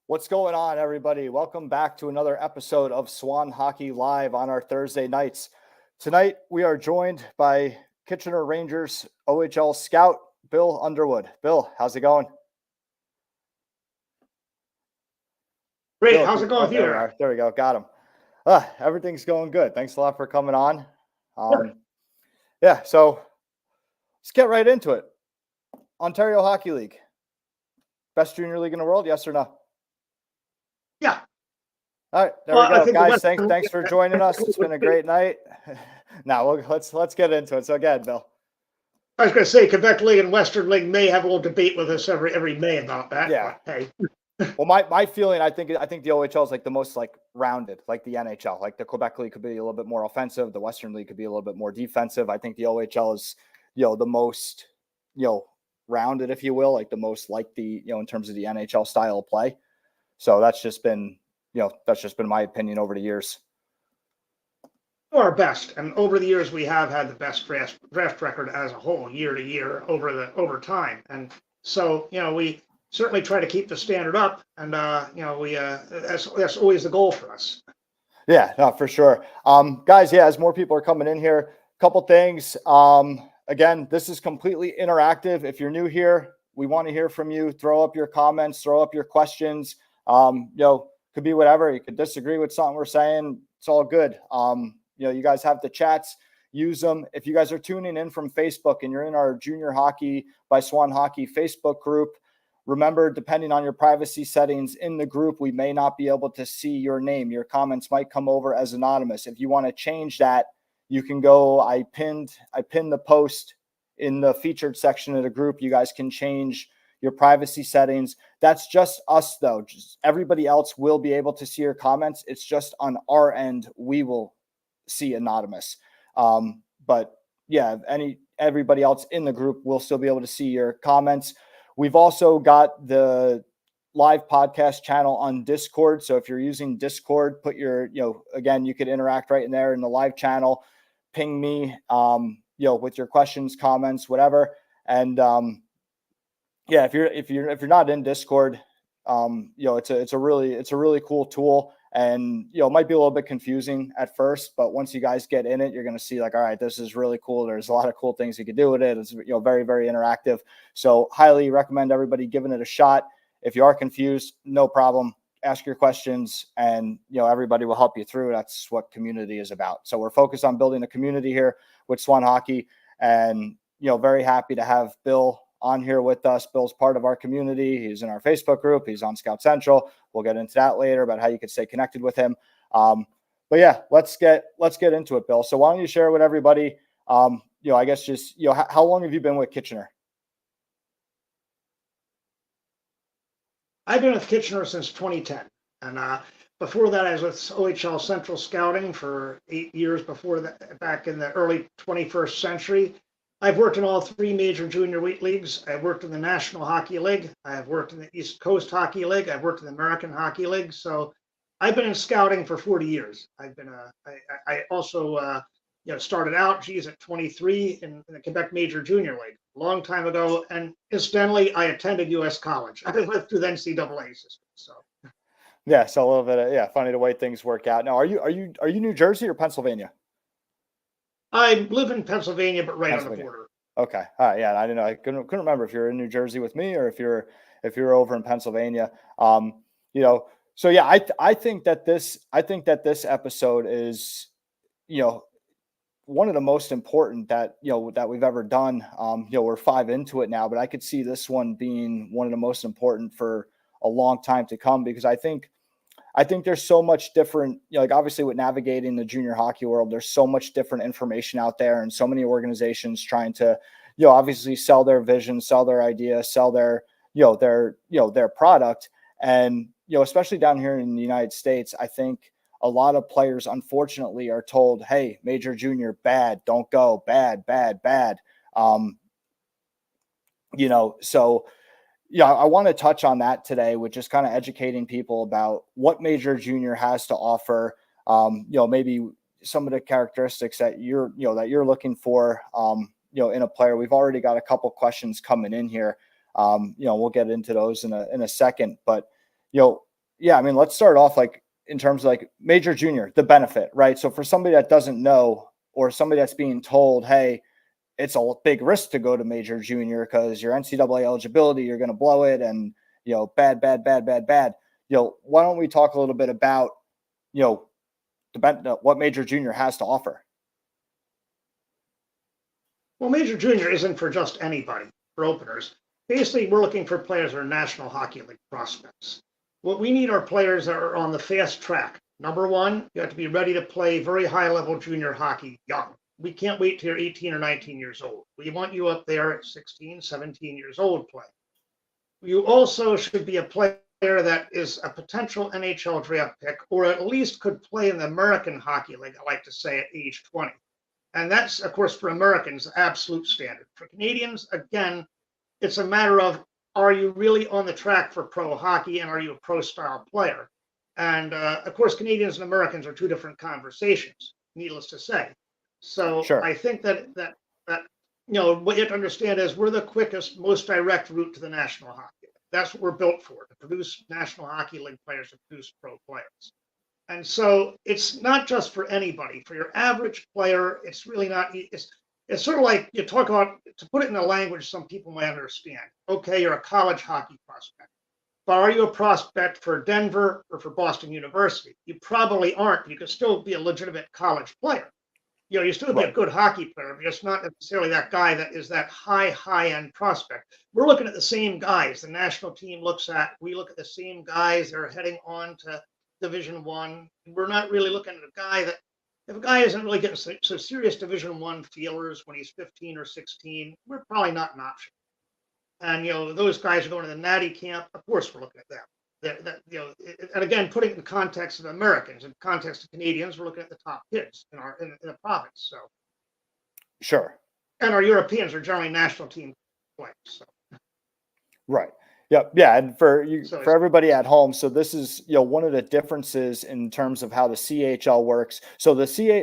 What's going on, everybody? Welcome back to another episode of Swan Hockey Live on our Thursday nights. Tonight, we are joined by Kitchener Rangers OHL scout, Bill Underwood. Bill, how's it going? Great. Bill, How's it going with you? There we go. Got him. Everything's going good. Thanks a lot for coming on. Sure. Yeah, so let's get right into it. Ontario Hockey League. Best junior league in the world, yes or no? Yeah. All right, there we go, guys. Thanks for joining us. It's been a great night. Now let's get into it. So again, Bill. I was going to say Quebec League and Western League may have a little debate with us every May about that. Yeah. But, hey. Well, my feeling, I think the OHL is like the most like rounded, like the NHL. Like the Quebec League could be a little bit more offensive. The Western League could be a little bit more defensive. I think the OHL is, the most, rounded, if you will, like the most like the, in terms of the NHL style of play. So that's just been my opinion over the years. Our best, and over the years we have had the best draft record as a whole, year to year, over time, and so we certainly try to keep the standard up, and that's always the goal for us. Yeah, no, for sure. Guys, as more people are coming in here, a couple things. Again, this is completely interactive. If you're new here, we want to hear from you. Throw up your comments, throw up your questions. Could be whatever. You could disagree with something we're saying. It's all good. You guys have the chats, use them. If you guys are tuning in from Facebook and you're in our Junior Hockey by Swan Hockey Facebook group, remember, depending on your privacy settings in the group, we may not be able to see your name. Your comments might come over as anonymous. If you want to change that, you can go. I pinned the post in the featured section of the group. You guys can change your privacy settings. That's just us, though. Just everybody else will be able to see your comments. It's just on our end, we will see anonymous. But yeah, everybody else in the group will still be able to see your comments. We've also got the live podcast channel on Discord. So if you're using Discord, put your, again, you could interact right in there in the live channel, ping me, with your questions, comments, whatever. And, if you're not in Discord, it's a really cool tool, and it might be a little bit confusing at first, but once you guys get in it, you're going to see like, all right, this is really cool. There's a lot of cool things you can do with it. It's very, very interactive. So highly recommend everybody giving it a shot. If you are confused, no problem. Ask your questions, and everybody will help you through. That's what community is about. So we're focused on building a community here with Swan Hockey, and very happy to have Bill on here with us. Bill's part of our community. He's in our Facebook group. He's on Scout Central. We'll get into that later about how you can stay connected with him. But yeah, let's get into it, Bill. So why don't you share with everybody, I guess just, how long have you been with Kitchener? I've been with Kitchener since 2010. And before that, I was with OHL Central Scouting for 8 years before that, back in the early 21st century. I've worked in all three major junior leagues. I've worked in the National Hockey League. I've worked in the East Coast Hockey League. I've worked in the American Hockey League. So I've been in scouting for 40 years. I also started out, at 23 in the Quebec Major Junior League, a long time ago. And incidentally, I attended U.S. college. I went through the NCAA system. So. Yeah, so a little bit of, funny the way things work out. Now, are you New Jersey or Pennsylvania? I live in Pennsylvania, but right on the border. Okay. All right. Yeah, I didn't know. I couldn't remember if you're in New Jersey with me or if you're over in Pennsylvania. So yeah, I think that this episode is, one of the most important that we've ever done. We're 5 into it now, but I could see this one being one of the most important for a long time to come, because I think there's so much different, like obviously with navigating the junior hockey world, there's so much different information out there, and so many organizations trying to, obviously sell their vision, sell their idea, sell their product. And, especially down here in the United States, I think a lot of players, unfortunately, are told, hey, major, junior, bad, don't go, bad, bad, bad. So yeah, I want to touch on that today with just kind of educating people about what major junior has to offer. Maybe some of the characteristics that you're looking for, in a player. We've already got a couple questions coming in here. We'll get into those in a second, but yeah, I mean, let's start off like in terms of like major junior, the benefit, right? So for somebody that doesn't know, or somebody that's being told, hey, it's a big risk to go to major junior because your NCAA eligibility, you're going to blow it, and bad, bad, bad, bad, bad. Why don't we talk a little bit about what major junior has to offer? Well, major junior isn't for just anybody, for openers. Basically, we're looking for players that are National Hockey League prospects. What we need are players that are on the fast track. Number one, you have to be ready to play very high level junior hockey young. We can't wait till you're 18 or 19 years old. We want you up there at 16, 17 years old playing. You also should be a player that is a potential NHL draft pick, or at least could play in the American Hockey League, I like to say, at age 20. And that's, of course, for Americans, absolute standard. For Canadians, again, it's a matter of, are you really on the track for pro hockey, and are you a pro style player? And of course, Canadians and Americans are two different conversations, needless to say. So Sure. I think that what you have to understand is we're the quickest, most direct route to the National Hockey League. That's what we're built for, to produce National Hockey League players, to produce pro players. And so it's not just for anybody. For your average player, it's really not. It's sort of like you talk about, to put it in a language some people might understand. Okay, you're a college hockey prospect, but are you a prospect for Denver or for Boston University? You probably aren't. You could still be a legitimate college player. You still be a good hockey player, but it's not necessarily that guy that is that high end prospect. We're looking at the same guys the national team looks at. We look at the same guys that are heading on to Division One. We're not really looking at a guy that, if a guy isn't really getting so serious Division One feelers when he's 15 or 16, we're probably not an option. And those guys are going to the natty camp. Of course, we're looking at them. And again, putting it in the context of Americans, in context of Canadians, we're looking at the top kids in the province. So sure. And our Europeans are generally national team players. So. Right. Yep. Yeah. And for everybody at home, so this is, one of the differences in terms of how the CHL works. So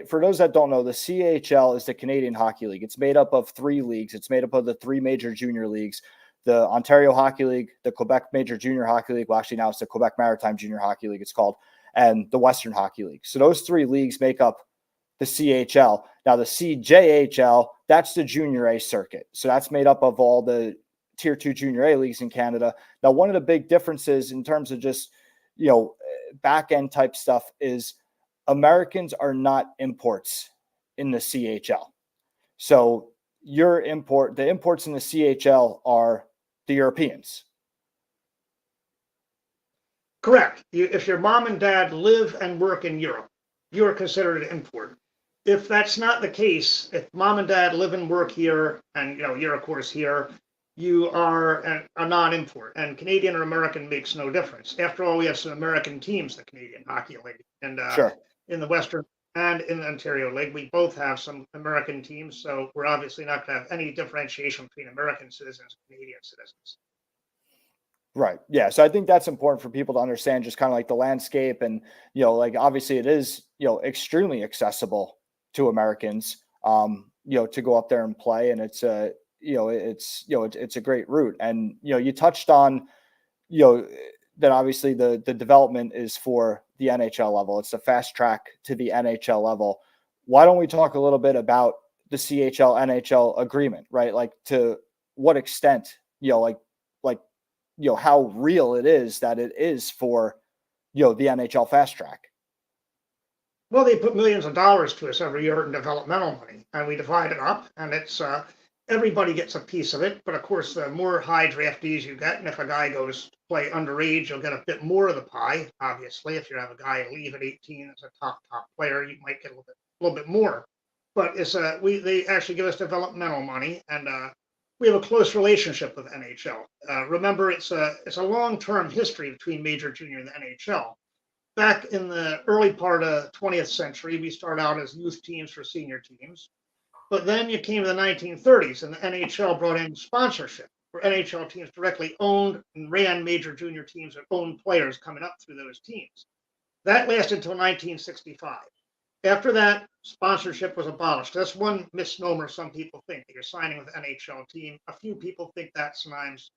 for those that don't know, the CHL is the Canadian Hockey League. It's made up of 3 leagues. It's made up of the 3 major junior leagues: the Ontario Hockey League, the Quebec Major Junior Hockey League. Well, actually now it's the Quebec Maritime Junior Hockey League, it's called, and the Western Hockey League. So those 3 leagues make up the CHL. Now the CJHL, that's the junior A circuit. So that's made up of all the tier 2 junior A leagues in Canada. Now, one of the big differences in terms of just, back end type stuff is Americans are not imports in the CHL. So the imports in the CHL are the Europeans. Correct. If your mom and dad live and work in Europe, you are considered an import. If that's not the case, if mom and dad live and work here, and you're of course here, you are a non-import. And Canadian or American makes no difference. After all, we have some American teams, the Canadian Hockey League, and Sure. In the Western and in the Ontario League, we both have some American teams. So we're obviously not going to have any differentiation between American citizens and Canadian citizens. Right. Yeah. So I think that's important for people to understand, just kind of like the landscape, and, obviously it is, extremely accessible to Americans, to go up there and play. And it's it's a great route. And, you touched on, that obviously the development is for the NHL level. It's the fast track to the NHL level. Why don't we talk a little bit about the CHL NHL agreement, right? Like, to what extent, how real it is that it is for, the NHL fast track. Well, they put millions of dollars to us every year in developmental money, and we divide it up, and it's everybody gets a piece of it. But of course, the more high draftees you get, and if a guy goes to play underage, you'll get a bit more of the pie. Obviously, if you have a guy leave at 18 as a top player, you might get a little bit more. But it's they actually give us developmental money, and we have a close relationship with NHL. Remember, it's a long-term history between major, junior, and the NHL. Back in the early part of 20th century, we started out as youth teams for senior teams. But then you came to the 1930s, and the NHL brought in sponsorship, where NHL teams directly owned and ran major junior teams that owned players coming up through those teams. That lasted until 1965. After that, sponsorship was abolished. That's one misnomer some people think, that you're signing with an NHL team. A few people think that sometimes.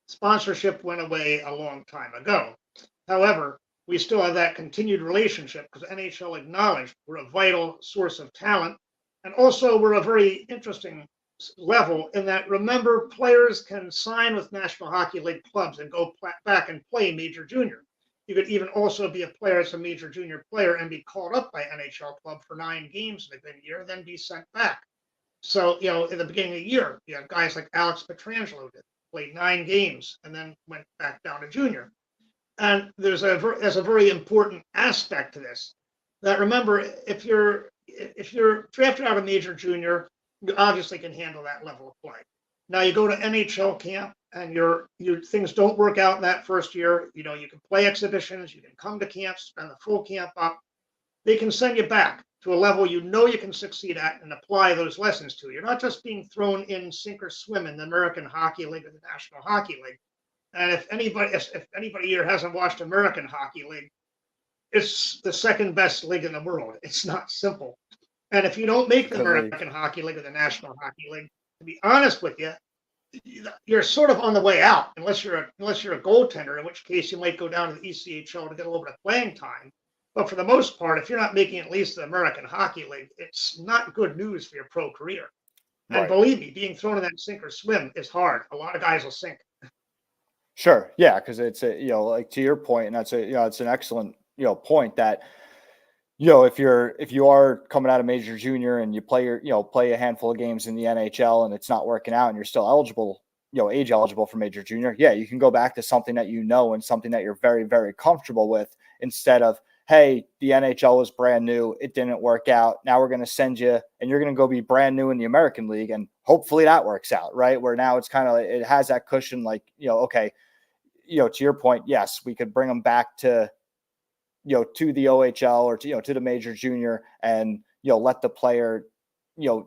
Sponsorship went away a long time ago. However, we still have that continued relationship because NHL acknowledged we're a vital source of talent. And also, we're a very interesting level in that, remember, players can sign with National Hockey League clubs and go back and play major junior. You could even also be a player as a major junior player and be called up by NHL club for 9 games in a given year, then be sent back. So, in the beginning of the year, you have guys like Alex Petrangelo that played 9 games and then went back down to junior. And there's a very important aspect to this. That, remember, if you're drafted out of major junior, you obviously can handle that level of play. Now you go to NHL camp and your things don't work out in that first year. You can play exhibitions, you can come to camp, spend the full camp up. They can send you back to a level you can succeed at and apply those lessons to. You're not just being thrown in sink or swim in the American Hockey League or the National Hockey League. And if anybody here hasn't watched American Hockey League, it's the second best league in the world. It's not simple. And if you don't make the American Hockey League or the National Hockey League, to be honest with you, you're sort of on the way out, unless you're a goaltender, in which case you might go down to the ECHL to get a little bit of playing time. But for the most part, if you're not making at least the American Hockey League, it's not good news for your pro career. And believe me, being thrown in that sink or swim is hard. A lot of guys will sink. Sure. Yeah. Because it's like to your point, and that's it's an excellent, point that, if you are coming out of major junior and you play play a handful of games in the NHL and it's not working out and you're still eligible, age eligible for major junior. Yeah. You can go back to something that, and something that you're very, very comfortable with, instead of, hey, the NHL was brand new, it didn't work out, now we're going to send you and you're going to go be brand new in the American League and hopefully that works out, right? Where now it's kind of, it has that cushion, like, okay, to your point, yes, we could bring them back to, to the OHL or to the major junior and, let the player,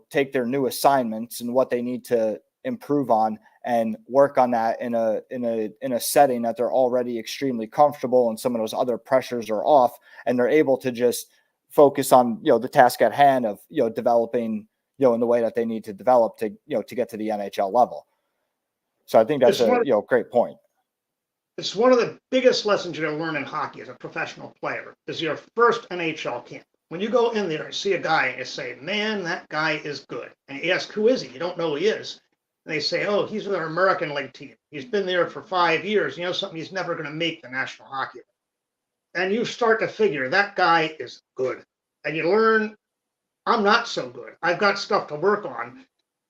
take their new assignments and what they need to improve on and work on that in a setting that they're already extremely comfortable, and some of those other pressures are off and they're able to just focus on, the task at hand of, developing, in the way that they need to develop to, to get to the NHL level. So I think that's a great point. It's one of the biggest lessons you're going to learn in hockey as a professional player is your first NHL camp. When you go in there and see a guy and you say, man, that guy is good. And you ask, who is he? You don't know who he is. And they say, oh, he's with our American League team. He's been there for 5 years. You know something, he's never going to make the National Hockey League. And you start to figure that guy is good. And you learn, I'm not so good. I've got stuff to work on.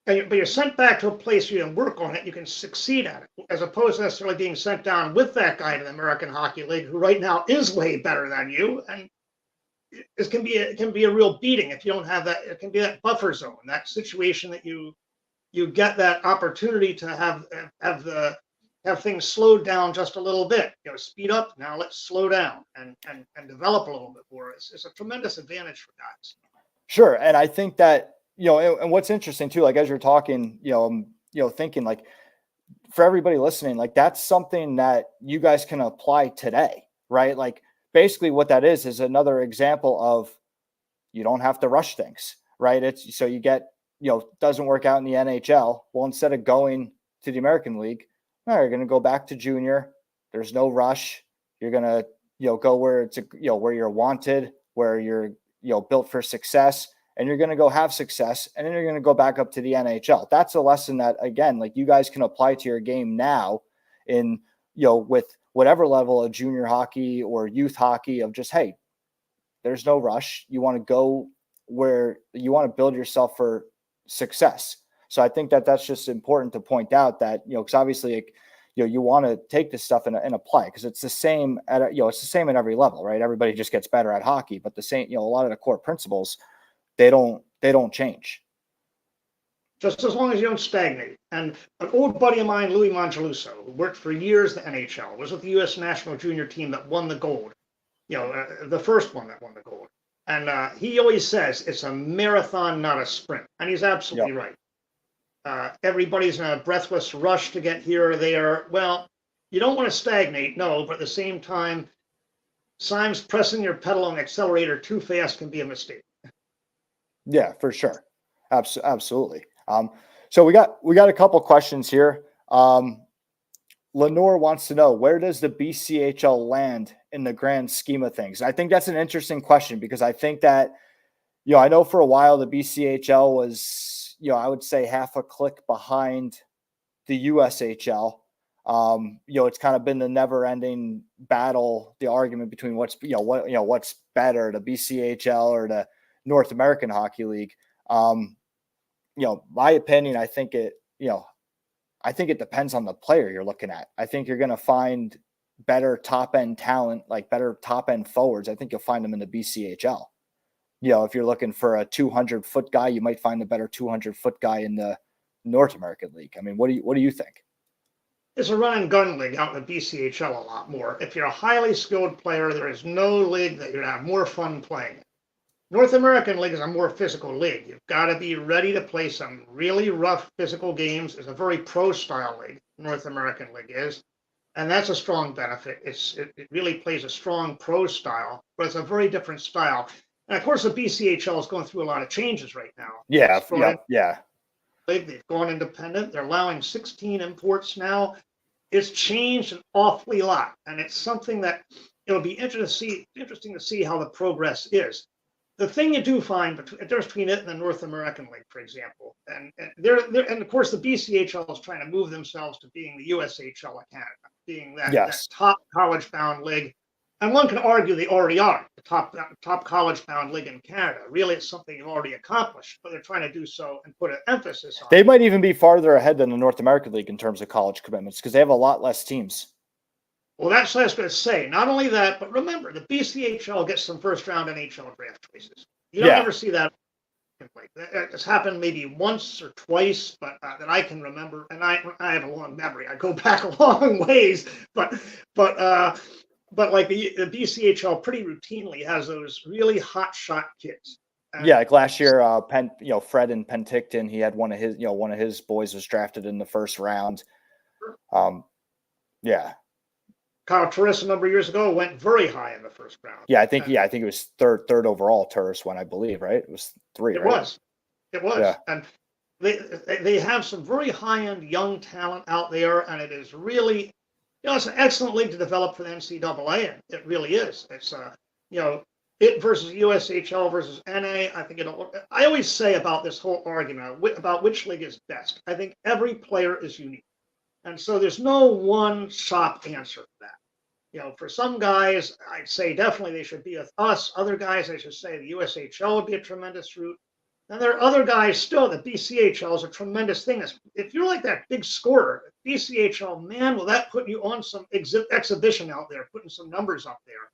But you're sent back to a place where you can work on it, you can succeed at it, as opposed to necessarily being sent down with that guy to the American Hockey League, who right now is way better than you. And it can be a real beating if you don't have that. It can be that buffer zone, that situation that you get that opportunity to have things slowed down just a little bit. Speed up. Now let's slow down and develop a little bit more. It's a tremendous advantage for guys. Sure, and I think that. And what's interesting too, like as you're talking, thinking like for everybody listening, like that's something that you guys can apply today, right? Like basically what that is another example of you don't have to rush things, right? It's so you get, doesn't work out in the NHL. Well, instead of going to the American League, you're going to go back to junior. There's no rush. You're going to, go where it's, where you're wanted, where you're, built for success. And you're going to go have success, and then you're going to go back up to the NHL. That's a lesson that, again, like you guys can apply to your game now in, with whatever level of junior hockey or youth hockey of just, hey, there's no rush. You want to go where you want to build yourself for success. So I think that that's just important to point out that, because obviously, like, you want to take this stuff and apply, because it's the same at, it's the same at every level, right? Everybody just gets better at hockey, but the same, a lot of the core principles, they don't change. Just as long as you don't stagnate. And an old buddy of mine, Louis Mongeluso, who worked for years at the NHL, was with the U.S. national junior team that won the gold, the first one that won the gold. And he always says it's a marathon, not a sprint. And he's absolutely right. Everybody's in a breathless rush to get here or there. Well, you don't want to stagnate, no, but at the same time, sometimes pressing your pedal on the accelerator too fast can be a mistake. Yeah, for sure. Absolutely. So we got a couple questions here. Lenore wants to know, where does the BCHL land in the grand scheme of things? I think that's an interesting question because I think that, I know for a while the BCHL was, I would say half a click behind the USHL. It's kind of been the never-ending battle, the argument between what's better, the BCHL or the North American Hockey League. My opinion, I think it depends on the player you're looking at. I think you're going to find better top-end talent, like better top-end forwards. I think you'll find them in the BCHL. If you're looking for a 200-foot guy, you might find a better 200-foot guy in the North American League. I mean, what do you think? It's a run and gun league out in the BCHL a lot more. If you're a highly skilled player, there is no league that you're going to have more fun playing. North American League is a more physical league. You've got to be ready to play some really rough physical games. It's a very pro-style league, North American League is. And that's a strong benefit. It really plays a strong pro style, but it's a very different style. And of course, the BCHL is going through a lot of changes right now. Yeah. They've gone independent. They're allowing 16 imports now. It's changed an awfully lot, and it's something that it'll be interesting to see how the progress is. The thing you do find the difference between it and the North American League, for example, and of course the BCHL is trying to move themselves to being the USHL of Canada, being that top college-bound league. And one can argue they already are the top college-bound league in Canada. Really, it's something you've already accomplished, but they're trying to do so and put an emphasis on. They might even be farther ahead than the North American League in terms of college commitments because they have a lot less teams. Well, that's what I was going to say. Not only that, but remember, the BCHL gets some first-round NHL draft choices. You don't ever see that. It's happened maybe once or twice, but that I can remember. And I have a long memory. I go back a long ways, but like the BCHL pretty routinely has those really hot shot kids. And like last year, Fred in Penticton, he had one of his boys was drafted in the first round. Kyle Turris a number of years ago went very high in the first round. I think it was third overall. Turris won, I believe, right? It was 3. It was. Yeah. And they have some very high end young talent out there, and it is really, it's an excellent league to develop for the NCAA. It really is. It's it versus USHL versus NA. I always say about this whole argument about which league is best. I think every player is unique. And so there's no one shop answer for that. For some guys, I'd say definitely they should be with us. Other guys, I should say the USHL would be a tremendous route. And there are other guys still, the BCHL is a tremendous thing. If you're like that big scorer, BCHL, man, will that put you on some exhibition out there, putting some numbers up there.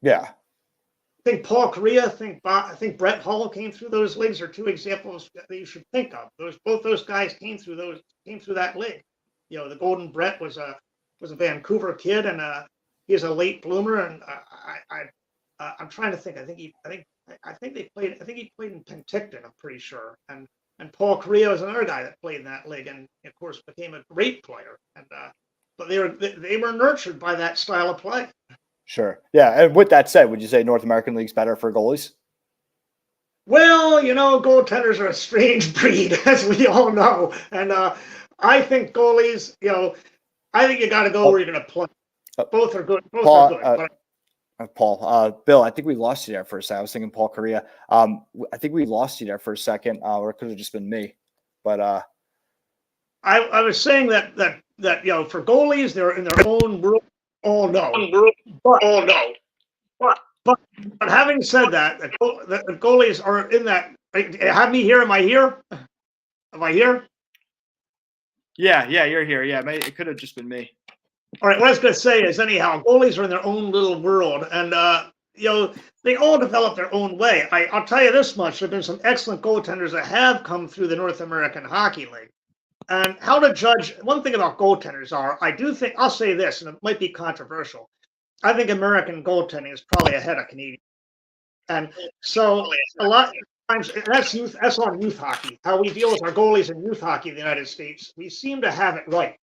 Yeah. I think Paul Correa, I think Brett Hull came through those leagues are 2 examples that you should think of. Both those guys came through that league. The Golden Brett was a Vancouver kid, and he's a late bloomer. And I'm trying to think. I think he played in Penticton. I'm pretty sure. And Paul Correa was another guy that played in that league, and of course became a great player. And but they were nurtured by that style of play. Sure. Yeah. And with that said, would you say North American League's better for goalies? Well, goaltenders are a strange breed, as we all know, and I think goalies, I think you got to go where you're going to play. Both are good. Both are good. Bill, I think we lost you there for a second. I was thinking Paul Correa. I think we lost you there for a second, or it could have just been me. But I was saying that for goalies, they're in their own world. Oh no. But having said that, the goalies are in that. Have me here? Am I here? Am I here? Yeah, you're here. Yeah, it could have just been me. All right, what I was going to say is, anyhow, goalies are in their own little world, and they all develop their own way. I'll tell you this much: there've been some excellent goaltenders that have come through the North American Hockey League. And how to judge? One thing about goaltenders I'll say this, and it might be controversial. I think American goaltending is probably ahead of Canadian, and so a lot. That's on youth hockey. How we deal with our goalies in youth hockey in the United States, we seem to have it right.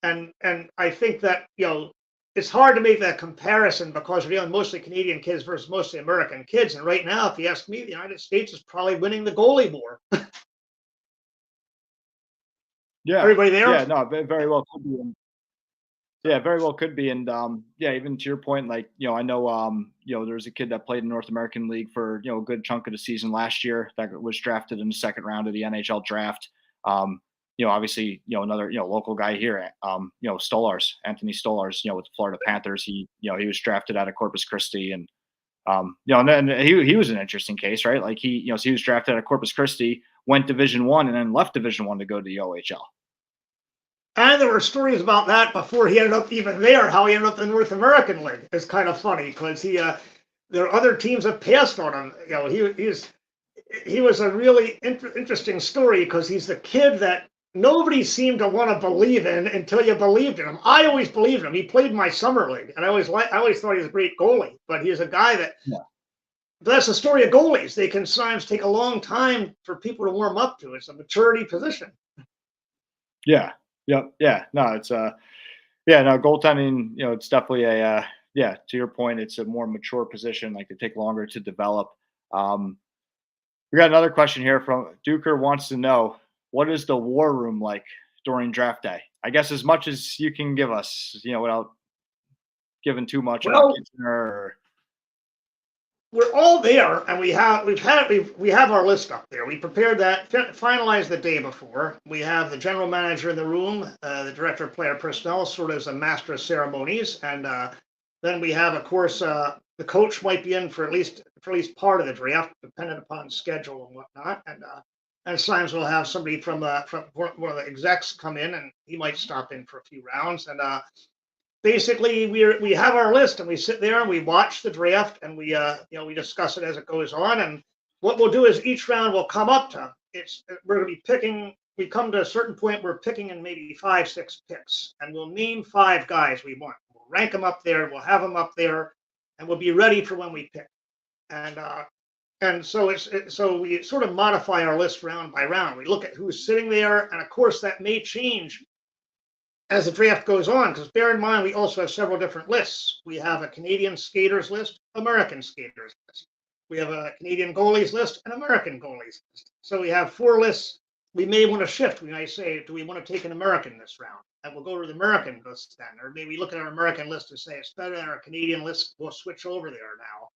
And I think that it's hard to make that comparison because we're dealing mostly Canadian kids versus mostly American kids. And right now, if you ask me, the United States is probably winning the goalie war. Yeah, everybody there? Yeah, no, very well could be. Yeah, very well could be. And yeah, even to your point, like, I know, there's a kid that played in North American League for, a good chunk of the season last year that was drafted in the second round of the NHL draft. Obviously, another, local guy here, Stolars, Anthony Stolars, with the Florida Panthers. He was drafted out of Corpus Christi, and and then he was an interesting case, right? Like so he was drafted out of Corpus Christi, went Division I, and then left Division I to go to the OHL. And there were stories about that before he ended up even there. How he ended up in the North American League is kind of funny because there are other teams that passed on him. He was a really interesting story because he's the kid that nobody seemed to want to believe in until you believed in him. I always believed him. He played my summer league, and I always thought he was a great goalie. But he's a guy that. Yeah. That's the story of goalies. They can sometimes take a long time for people to warm up to. It's a maturity position. Yeah. Yep. Yeah. No, it's goaltending, it's definitely to your point, it's a more mature position, like they take longer to develop. We got another question here from Duker wants to know, what is the war room like during draft day? I guess as much as you can give us, without giving too much about Kitchener. We're all there, and we have our list up there. We prepared that, finalized the day before. We have the general manager in the room, the director of player personnel, sort of as a master of ceremonies, and then we have, of course, the coach might be in for at least part of the draft, depending upon schedule and whatnot. And sometimes we'll have somebody from one of the execs come in, and he might stop in for a few rounds. And basically, we have our list, and we sit there and we watch the draft, and we discuss it as it goes on. And what we'll do is each round will come up to we're going to be picking. We come to a certain point, we're picking in maybe 5, 6 picks, and we'll name 5 guys we want. We'll rank them up there. We'll have them up there, and we'll be ready for when we pick. And so so we sort of modify our list round by round. We look at who's sitting there, and of course that may change as the draft goes on, because bear in mind, we also have several different lists. We have a Canadian skaters list, American skaters list. We have a Canadian goalies list, and American goalies list. So we have 4 lists. We may want to shift. We might say, do we want to take an American this round? And we'll go to the American list then. Or maybe look at our American list and say, it's better than our Canadian list. We'll switch over there now.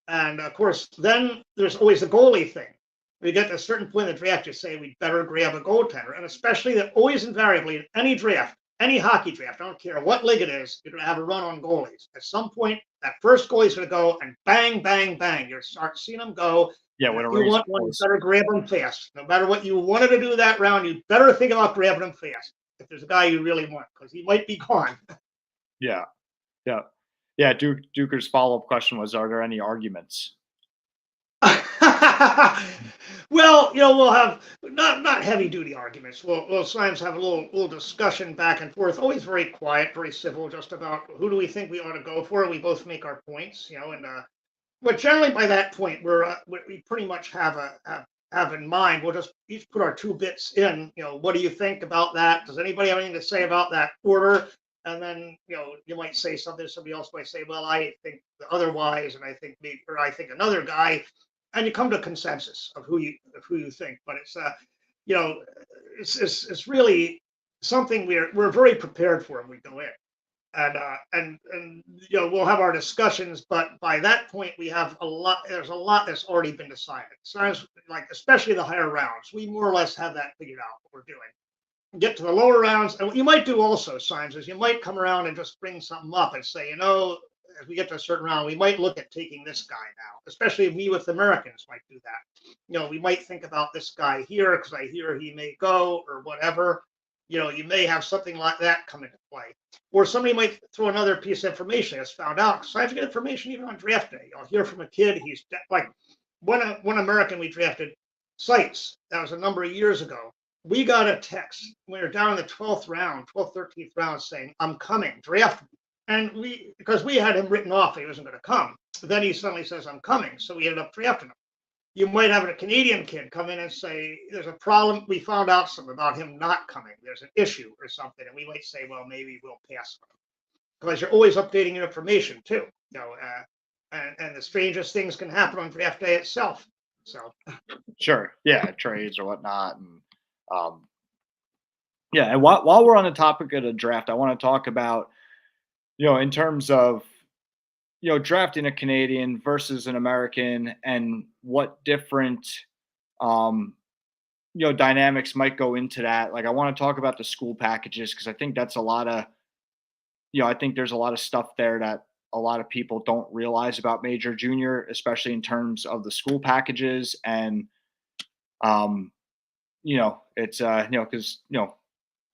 And of course, then there's always the goalie thing. We get to a certain point in the draft, you say, we better grab a goaltender. And especially that always invariably in any draft, any hockey draft, I don't care what league it is, you're going to have a run on goalies. At some point, that first goalie's going to go, and bang, bang, bang. You'll start seeing them go. Yeah, if you want one, you better grab them fast. No matter what you wanted to do that round, you better think about grabbing them fast. If there's a guy you really want, because he might be gone. Yeah. Duker's follow-up question was, are there any arguments? Well, we'll have not heavy duty arguments. We'll sometimes have a little discussion back and forth. Always very quiet, very civil, just about who do we think we ought to go for. We both make our points, and but generally by that point we pretty much have in mind. We'll just each put our 2 bits in. What do you think about that? Does anybody have anything to say about that order? And then you might say something. Somebody else might say, "Well, I think otherwise," and I think I think another guy. And you come to a consensus of who you think, but it's it's really something we're very prepared for when we go in, and we'll have our discussions, but by that point we have there's a lot that's already been decided. Sometimes, like especially the higher rounds, we more or less have that figured out what we're doing. Get to the lower rounds, and what you might do also, signs is you might come around and just bring something up and say, as we get to a certain round, we might look at taking this guy now, especially we with Americans might do that. We might think about this guy here because I hear he may go or whatever. You may have something like that come into play. Or somebody might throw another piece of information that's found out. So I have to get information even on draft day. I'll hear from a kid. He's like one American we drafted, Sites. That was a number of years ago. We got a text. We were down in the 12th round, 12th, 13th round saying, I'm coming, draft me. And because we had him written off, he wasn't going to come. Then he suddenly says, I'm coming. So we ended up drafting him. You might have a Canadian kid come in and say, there's a problem. We found out something about him not coming. There's an issue or something. And we might say, well, maybe we'll pass on him. Because you're always updating your information too. And the strangest things can happen on draft day itself. So sure. Yeah. Trades or whatnot. And and while we're on the topic of the draft, I want to talk about in terms of, drafting a Canadian versus an American and what different, um, dynamics might go into that. Like, I want to talk about the school packages because I think that's a lot of, I think there's a lot of stuff there that a lot of people don't realize about major junior, especially in terms of the school packages. And, um, it's, because,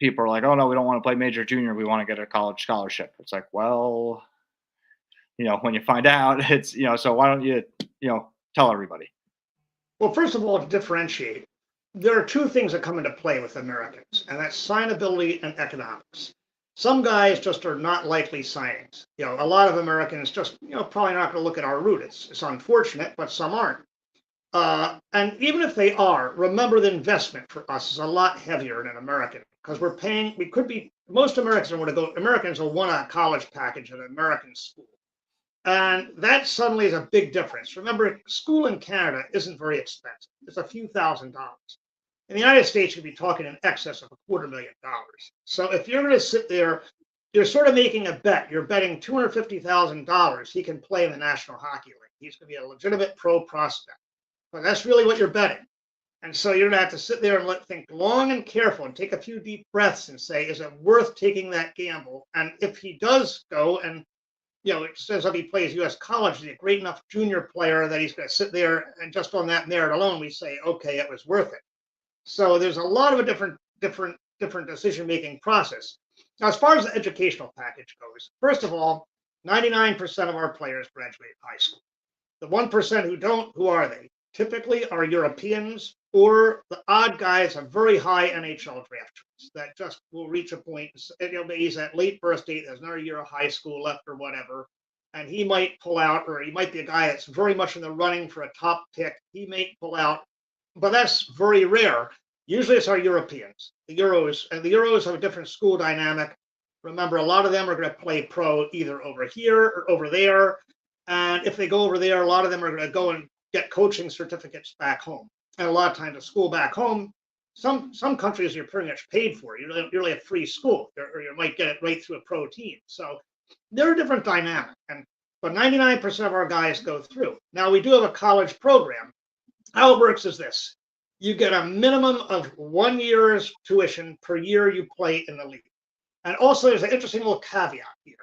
people are like, oh no, we don't want to play major junior. We want to get a college scholarship. It's like, well, when you find out, it's, so why don't you, tell everybody? Well, first of all, to differentiate, there are two things that come into play with Americans, and that's signability and economics. Some guys just are not likely signings. A lot of Americans just, probably not going to look at our route. It's unfortunate, but some aren't. And even if they are, remember the investment for us is a lot heavier than an American because most Americans will want a college package at an American school. And that suddenly is a big difference. Remember, school in Canada isn't very expensive. It's a few $1,000s. In the United States, you'd be talking in excess of $250,000. So if you're going to sit there, you're sort of making a bet. You're betting $250,000 he can play in the National Hockey League. He's going to be a legitimate pro prospect. But that's really what you're betting. And so you're going to have to sit there and think long and careful and take a few deep breaths and say, is it worth taking that gamble? And if he does go and it says if he plays U.S. college, he's a great enough junior player that he's going to sit there and just on that merit alone, we say, okay, it was worth it. So there's a lot of a different decision-making process. Now, as far as the educational package goes, first of all, 99% of our players graduate high school. The 1% who don't, who are they? Typically are Europeans or the odd guys have very high NHL draft choice that just will reach a point. He's at late birth date, there's another year of high school left or whatever, and he might pull out, or he might be a guy that's very much in the running for a top pick. He may pull out, but that's very rare. Usually it's our Europeans, the Euros, and the Euros have a different school dynamic. Remember, a lot of them are going to play pro either over here or over there. And if they go over there, a lot of them are going to go and get coaching certificates back home. And a lot of times, a school back home, some countries you're pretty much paid for. You're really a free school, or you might get it right through a pro team. So they're a different dynamic. But 99% of our guys go through. Now, we do have a college program. How it works is this. You get a minimum of 1 year's tuition per year you play in the league. And also, there's an interesting little caveat here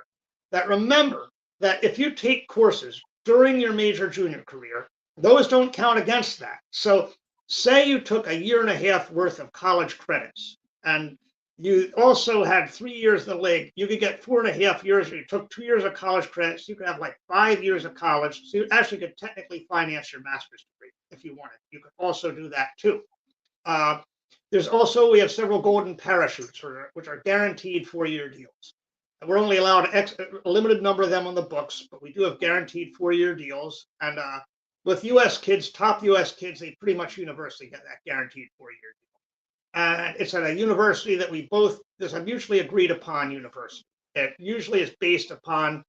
that remember that if you take courses during your major junior career, those don't count against that. So say you took a year and a half worth of college credits and you also had 3 years in the league, you could get 4.5 years, or you took 2 years of college credits, you could have like 5 years of college. So you actually could technically finance your master's degree if you wanted. You could also do that too. We have several golden parachutes, which are guaranteed 4-year deals. And we're only allowed a limited number of them on the books, but we do have guaranteed 4-year deals. And with U.S. kids, top U.S. kids, they pretty much universally get that guaranteed 4-year deal. And it's at a university that there's a mutually agreed upon university. It usually is based upon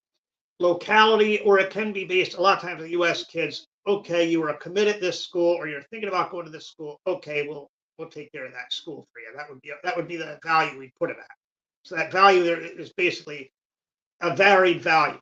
locality, or it can be based, a lot of times with U.S. kids, okay, you were committed to this school, or you're thinking about going to this school, okay, we'll take care of that school for you. That would be the value we put it at. So that value there is basically a varied value.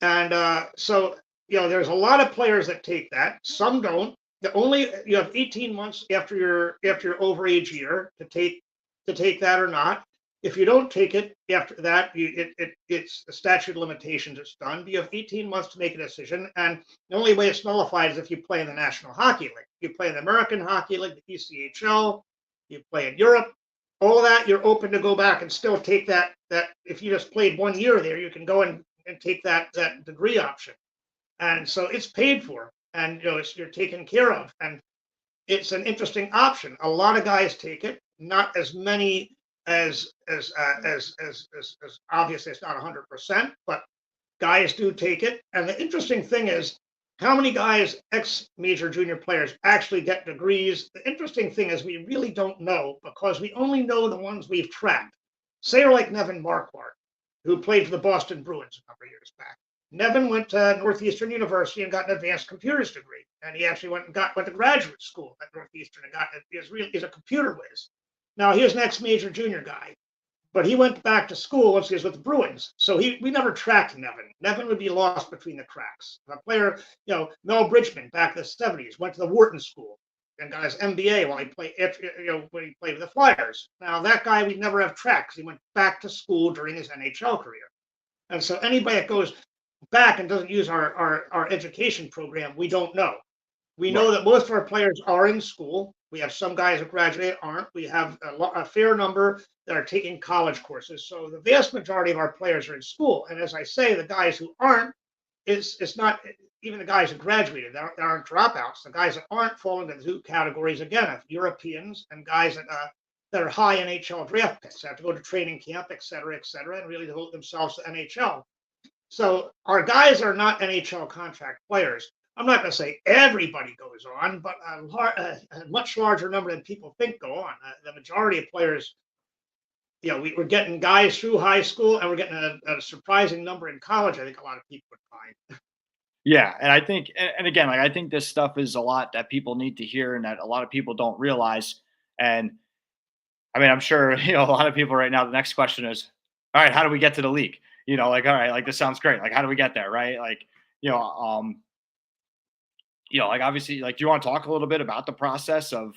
And so there's a lot of players that take that. Some don't. You have 18 months after your overage year to take that or not. If you don't take it after that, it's the statute of limitations. It's done. But you have 18 months to make a decision, and the only way it's nullified is if you play in the National Hockey League. You play in the American Hockey League, the ECHL. You play in Europe. All of that, you're open to go back and still take that. If you just played 1 year there, you can go and take that degree option. And so it's paid for, and you're taken care of, and it's an interesting option. A lot of guys take it, not as many as obviously it's not 100%, but guys do take it. And the interesting thing is how many guys, ex-major junior players, actually get degrees. The interesting thing is we really don't know because we only know the ones we've tracked. Say like Nevin Marquardt, who played for the Boston Bruins a couple of years back. Nevin went to Northeastern University and got an advanced computers degree. And he actually went to graduate school at Northeastern and he's a computer whiz. Now, here's an ex-major junior guy. But he went back to school once he was with the Bruins. So we never tracked Nevin. Nevin would be lost between the cracks. A player, Mel Bridgman back in the 70s went to the Wharton School and got his MBA while he played, when he played with the Flyers. Now that guy we'd never have tracked because he went back to school during his NHL career. And so anybody that goes back and doesn't use our education program, we don't know. We know that most of our players are in school. We have some guys who graduate aren't. We have a fair number that are taking college courses. So the vast majority of our players are in school. And as I say, the guys who aren't, it's not even the guys who graduated. There aren't dropouts. The guys that aren't fall into the two categories again of Europeans and guys that are high NHL draft picks, have to go to training camp, et cetera, and really devote themselves to NHL. So our guys are not NHL contract players. I'm not going to say everybody goes on, but a much larger number than people think go on. The majority of players, we're getting guys through high school, and we're getting a surprising number in college. I think a lot of people would find. Yeah, and I think, and again, like I think this stuff is a lot that people need to hear, and that a lot of people don't realize. And I mean, I'm sure a lot of people right now. The next question is, all right, how do we get to the league? Like, all right, like this sounds great. Like, how do we get there, right? Like, like obviously, like, do you want to talk a little bit about the process of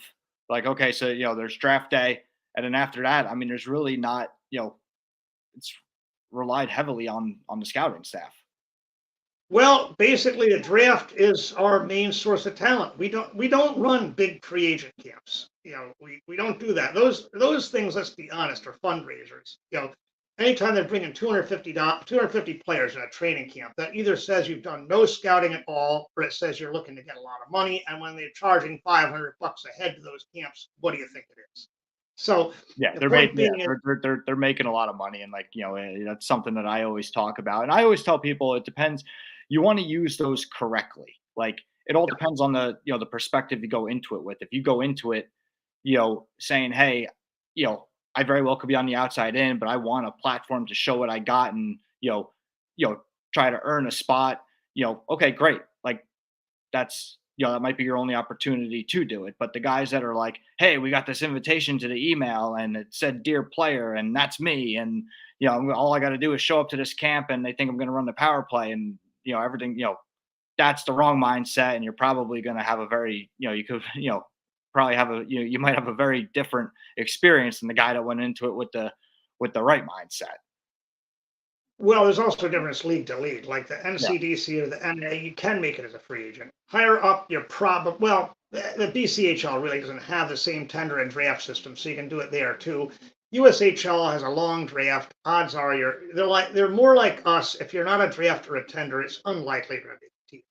like, okay, so there's draft day, and then after that, I mean, there's really not, it's relied heavily on the scouting staff. Well, basically, the draft is our main source of talent. We don't run big free agent camps. We don't do that. Those things, let's be honest, are fundraisers. Anytime they're bringing 250 players in a training camp, that either says you've done no scouting at all, or it says you're looking to get a lot of money. And when they're charging $500 a head to those camps, what do you think it is? So Yeah, the they're point making being, they're making a lot of money, and like that's something that I always talk about, and I always tell people it depends. You want to use those correctly. Like it all depends on the perspective you go into it with. If you go into it, saying, hey, I very well could be on the outside in, but I want a platform to show what I got and try to earn a spot. Okay, great. Like that's that might be your only opportunity to do it. But the guys that are like, hey, we got this invitation to the email and it said dear player and that's me, and all I got to do is show up to this camp and they think I'm going to run the power play, and everything, that's the wrong mindset, and you're probably going to have a very you could probably have you might have a very different experience than the guy that went into it with the right mindset. well, there's also a difference league to league. Like the Yeah. NCDC or the NA, you can make it as a free agent. Higher up, you're probably, well, the BCHL really doesn't have the same tender and draft system, so you can do it there too. USHL has a long draft. Odds are they're more like us. If you're not a draft or a tender, it's unlikely you're going to be a team.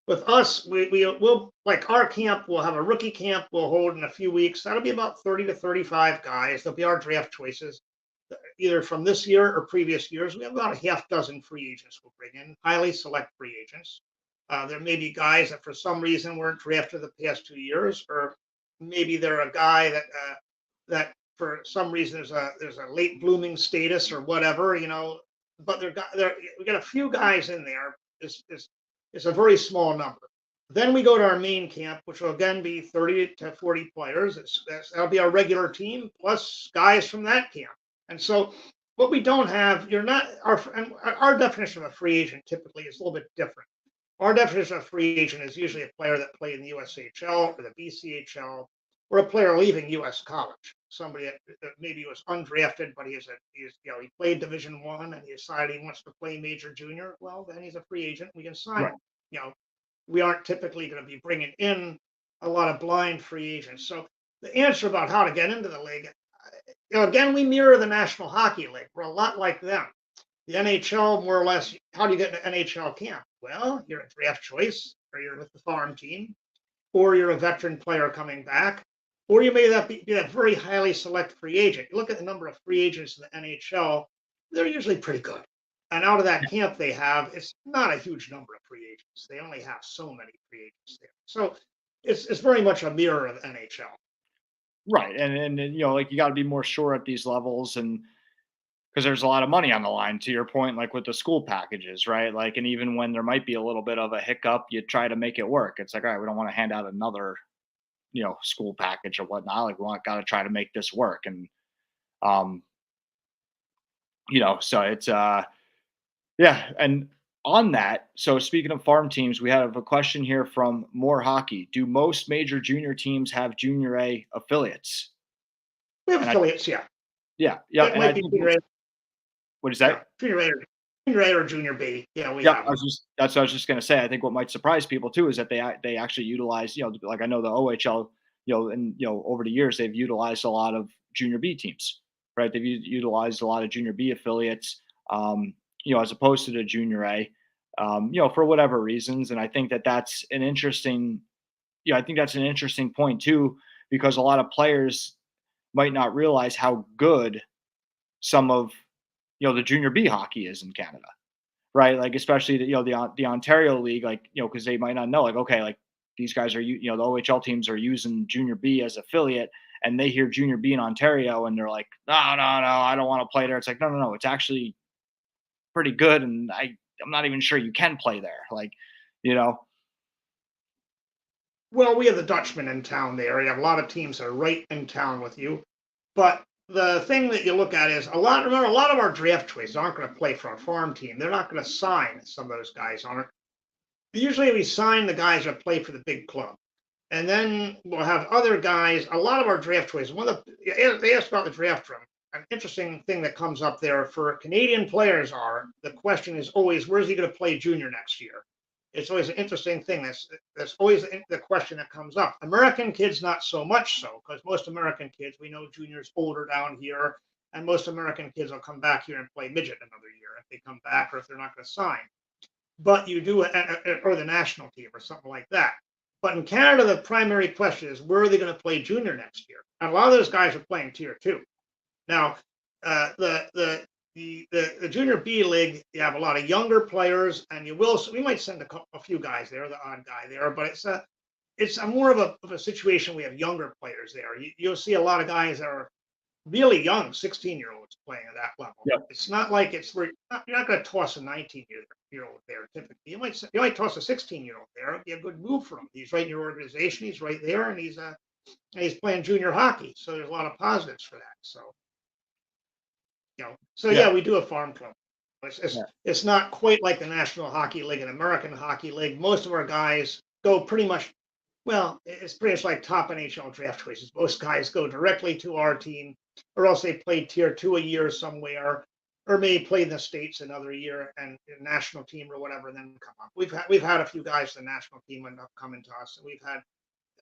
With us, we'll like our camp. We'll have a rookie camp. We'll hold in a few weeks. That'll be about 30 to 35 guys. They'll be our draft choices, either from this year or previous years. We have about a half dozen free agents we'll bring in, highly select free agents. There may be guys that for some reason weren't drafted the past 2 years, or maybe they're a guy that for some reason there's a late blooming status or whatever, But we got a few guys in there. It's a very small number. Then we go to our main camp, which will again be 30 to 40 players. That'll be our regular team plus guys from that camp. And so what we don't have, our definition of a free agent typically is a little bit different. Our definition of free agent is usually a player that played in the USHL or the BCHL, or a player leaving U.S. college. Somebody that maybe was undrafted, but he played Division I and he decided he wants to play Major Junior. Well, then he's a free agent. We can sign him. We aren't typically going to be bringing in a lot of blind free agents. So the answer about how to get into the league, again, we mirror the National Hockey League. We're a lot like them. The NHL, more or less, how do you get into NHL camp? Well, you're a draft choice, or you're with the farm team, or you're a veteran player coming back, or you may be a very highly select free agent. You look at the number of free agents in the NHL, they're usually pretty good. And out of that camp they have, it's not a huge number of free agents. They only have so many free agents there. So it's very much a mirror of the NHL. Right. And like you got to be more sure at these levels, and because there's a lot of money on the line, to your point, like with the school packages, right? Like, and even when there might be a little bit of a hiccup, you try to make it work. It's like, all right, we don't want to hand out another, school package or whatnot. Like, got to try to make this work. And, So it's yeah. And on that, so speaking of farm teams, we have a question here from More Hockey. Do most major junior teams have junior A affiliates? We have And affiliates, yeah. yeah, It and I might be think junior A, what is yeah, that? junior A or junior B. Yeah, we Yep, have I them. was just that's what I was just gonna say. I think what might surprise people too is that they actually utilize, like I know the OHL, and over the years they've utilized a lot of junior B teams, right? They've utilized a lot of junior B affiliates, as opposed to the junior A, for whatever reasons. And I think that that's an interesting, I think that's an interesting point too, because a lot of players might not realize how good some of the junior B hockey is in Canada, right? Like especially the Ontario League, like because they might not know, like okay, like these guys are the OHL teams are using Junior B as affiliate, and they hear Junior B in Ontario, and they're like, no, no, no, I don't want to play there. It's like no, no, no, it's actually pretty good, and I'm not even sure you can play there, like you know, Well, we have the Dutchman in town there. You have a lot of teams that are right in town with you. But the thing that you look at is remember, a lot of our draft choices aren't going to play for our farm team. They're not going to sign some of those guys on it. Usually we sign the guys that play for the big club. And then we'll have other guys. A lot of our draft choices, they asked about the draft room. An interesting thing that comes up there for Canadian players the question is always, where's he going to play junior next year? It's always an interesting thing. That's always the question that comes up. American kids, not so much so, because most American kids, we know juniors older down here, and most American kids will come back here and play midget another year if they come back or if they're not going to sign. But you do, or the national team or something like that. But in Canada, the primary question is where are they going to play junior next year? And a lot of those guys are playing tier two. Now, the junior B league, you have a lot of younger players, and we might send a few guys there, the odd guy there, but it's a more of a situation. We have younger players there. You'll see a lot of guys that are really young 16-year-olds playing at that level. Yep. It's not like you're not going to toss a 19-year-old there typically. You might toss a 16-year-old there. It'd be a good move for him. He's right in your organization. He's right there, and he's playing junior hockey. So there's a lot of positives for that. So Yeah. we do a farm club. It's not quite like the National Hockey League and American Hockey League. Most of our guys go pretty much. Well, it's pretty much like top NHL draft choices. Most guys go directly to our team, or else they play tier two a year somewhere, or maybe play in the States another year and a national team or whatever, and then come up. We've had a few guys the national team end up coming to us, and we've had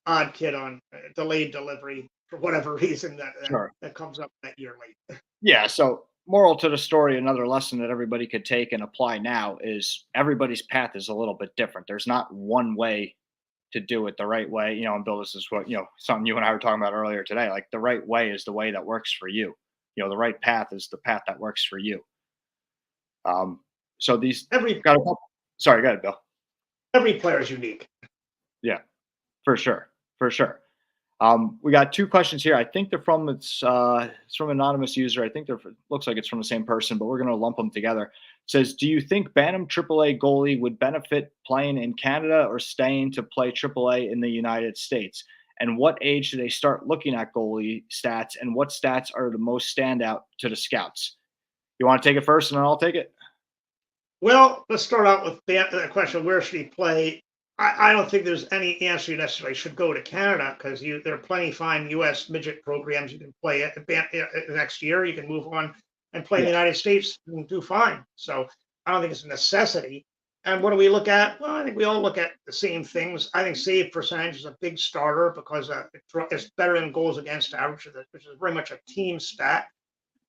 odd kid on delayed delivery for whatever reason that comes up that year late. Yeah. So moral to the story, another lesson that everybody could take and apply now is everybody's path is a little bit different. There's not one way to do it the right way, and Bill, this is what, something you and I were talking about earlier today. Like the right way is the way that works for you. The right path is the path that works for you. So these sorry, go ahead, Bill. Every player is unique. Yeah, for sure. For sure. We got two questions here. I think they're from it's from an anonymous user. I think looks like it's from the same person, but we're going to lump them together. It says, do you think Bantam AAA goalie would benefit playing in Canada or staying to play AAA in the United States? And what age do they start looking at goalie stats? And what stats are the most standout to the scouts? You want to take it first, and then I'll take it. Well, let's start out with the question: where should he play? I don't think there's any answer you necessarily should go to Canada, because there are plenty fine U.S. midget programs you can play next year. You can move on and play in the United States and do fine. So I don't think it's a necessity. And what do we look at? Well, I think we all look at the same things. I think save percentage is a big starter because it's better than goals against average, which is very much a team stat.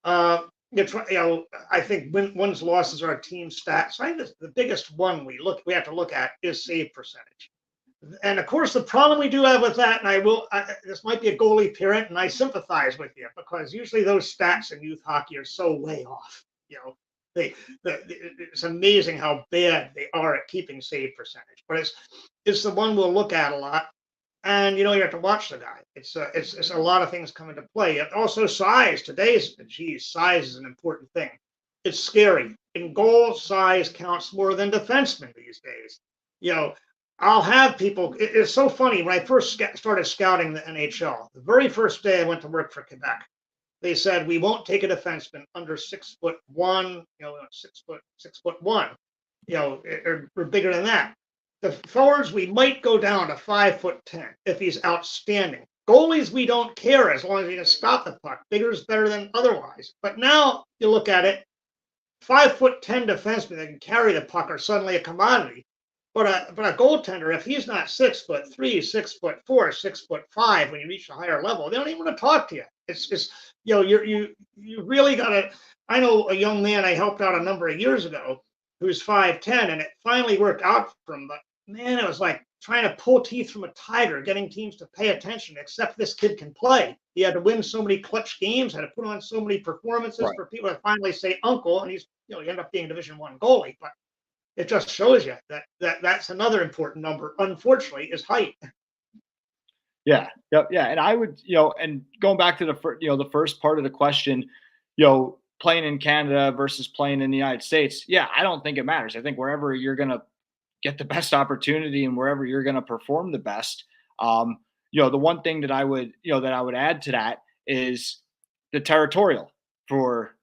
I think wins losses are a team stat. So I think the biggest one we have to look at is save percentage. And of course, the problem we do have with that, and this might be a goalie parent, and I sympathize with you, because usually those stats in youth hockey are so way off. It's amazing how bad they are at keeping save percentage. But it's the one we'll look at a lot. And you have to watch the guy. It's a lot of things come into play. Also, size. Size is an important thing. It's scary. In goal, size counts more than defensemen these days. I'll have people. It's so funny. When I first started scouting the NHL, the very first day I went to work for Quebec, they said we won't take a defenseman under 6'1", 6'1", or bigger than that. The forwards, we might go down to 5'10" if he's outstanding. Goalies, we don't care as long as he can stop the puck. Bigger is better than otherwise. But now you look at it, 5'10" defensemen that can carry the puck are suddenly a commodity. But a goaltender, if he's not 6'3", 6'4", 6'5", when you reach a higher level, they don't even want to talk to you. It's just, you really got to. I know a young man I helped out a number of years ago who's 5'10", and it finally worked out for him. But man, it was like trying to pull teeth from a tiger, getting teams to pay attention. Except this kid can play. He had to win so many clutch games, had to put on so many performances for people to finally say uncle, and he's he ended up being a Division I goalie, but it just shows you that's another important number, unfortunately, is height. Yeah. Yep. Yeah. And I would, and going back to the first part of the question, playing in Canada versus playing in the United States. Yeah. I don't think it matters. I think wherever you're going to get the best opportunity and wherever you're going to perform the best, the one thing that I would add to that is the territorial for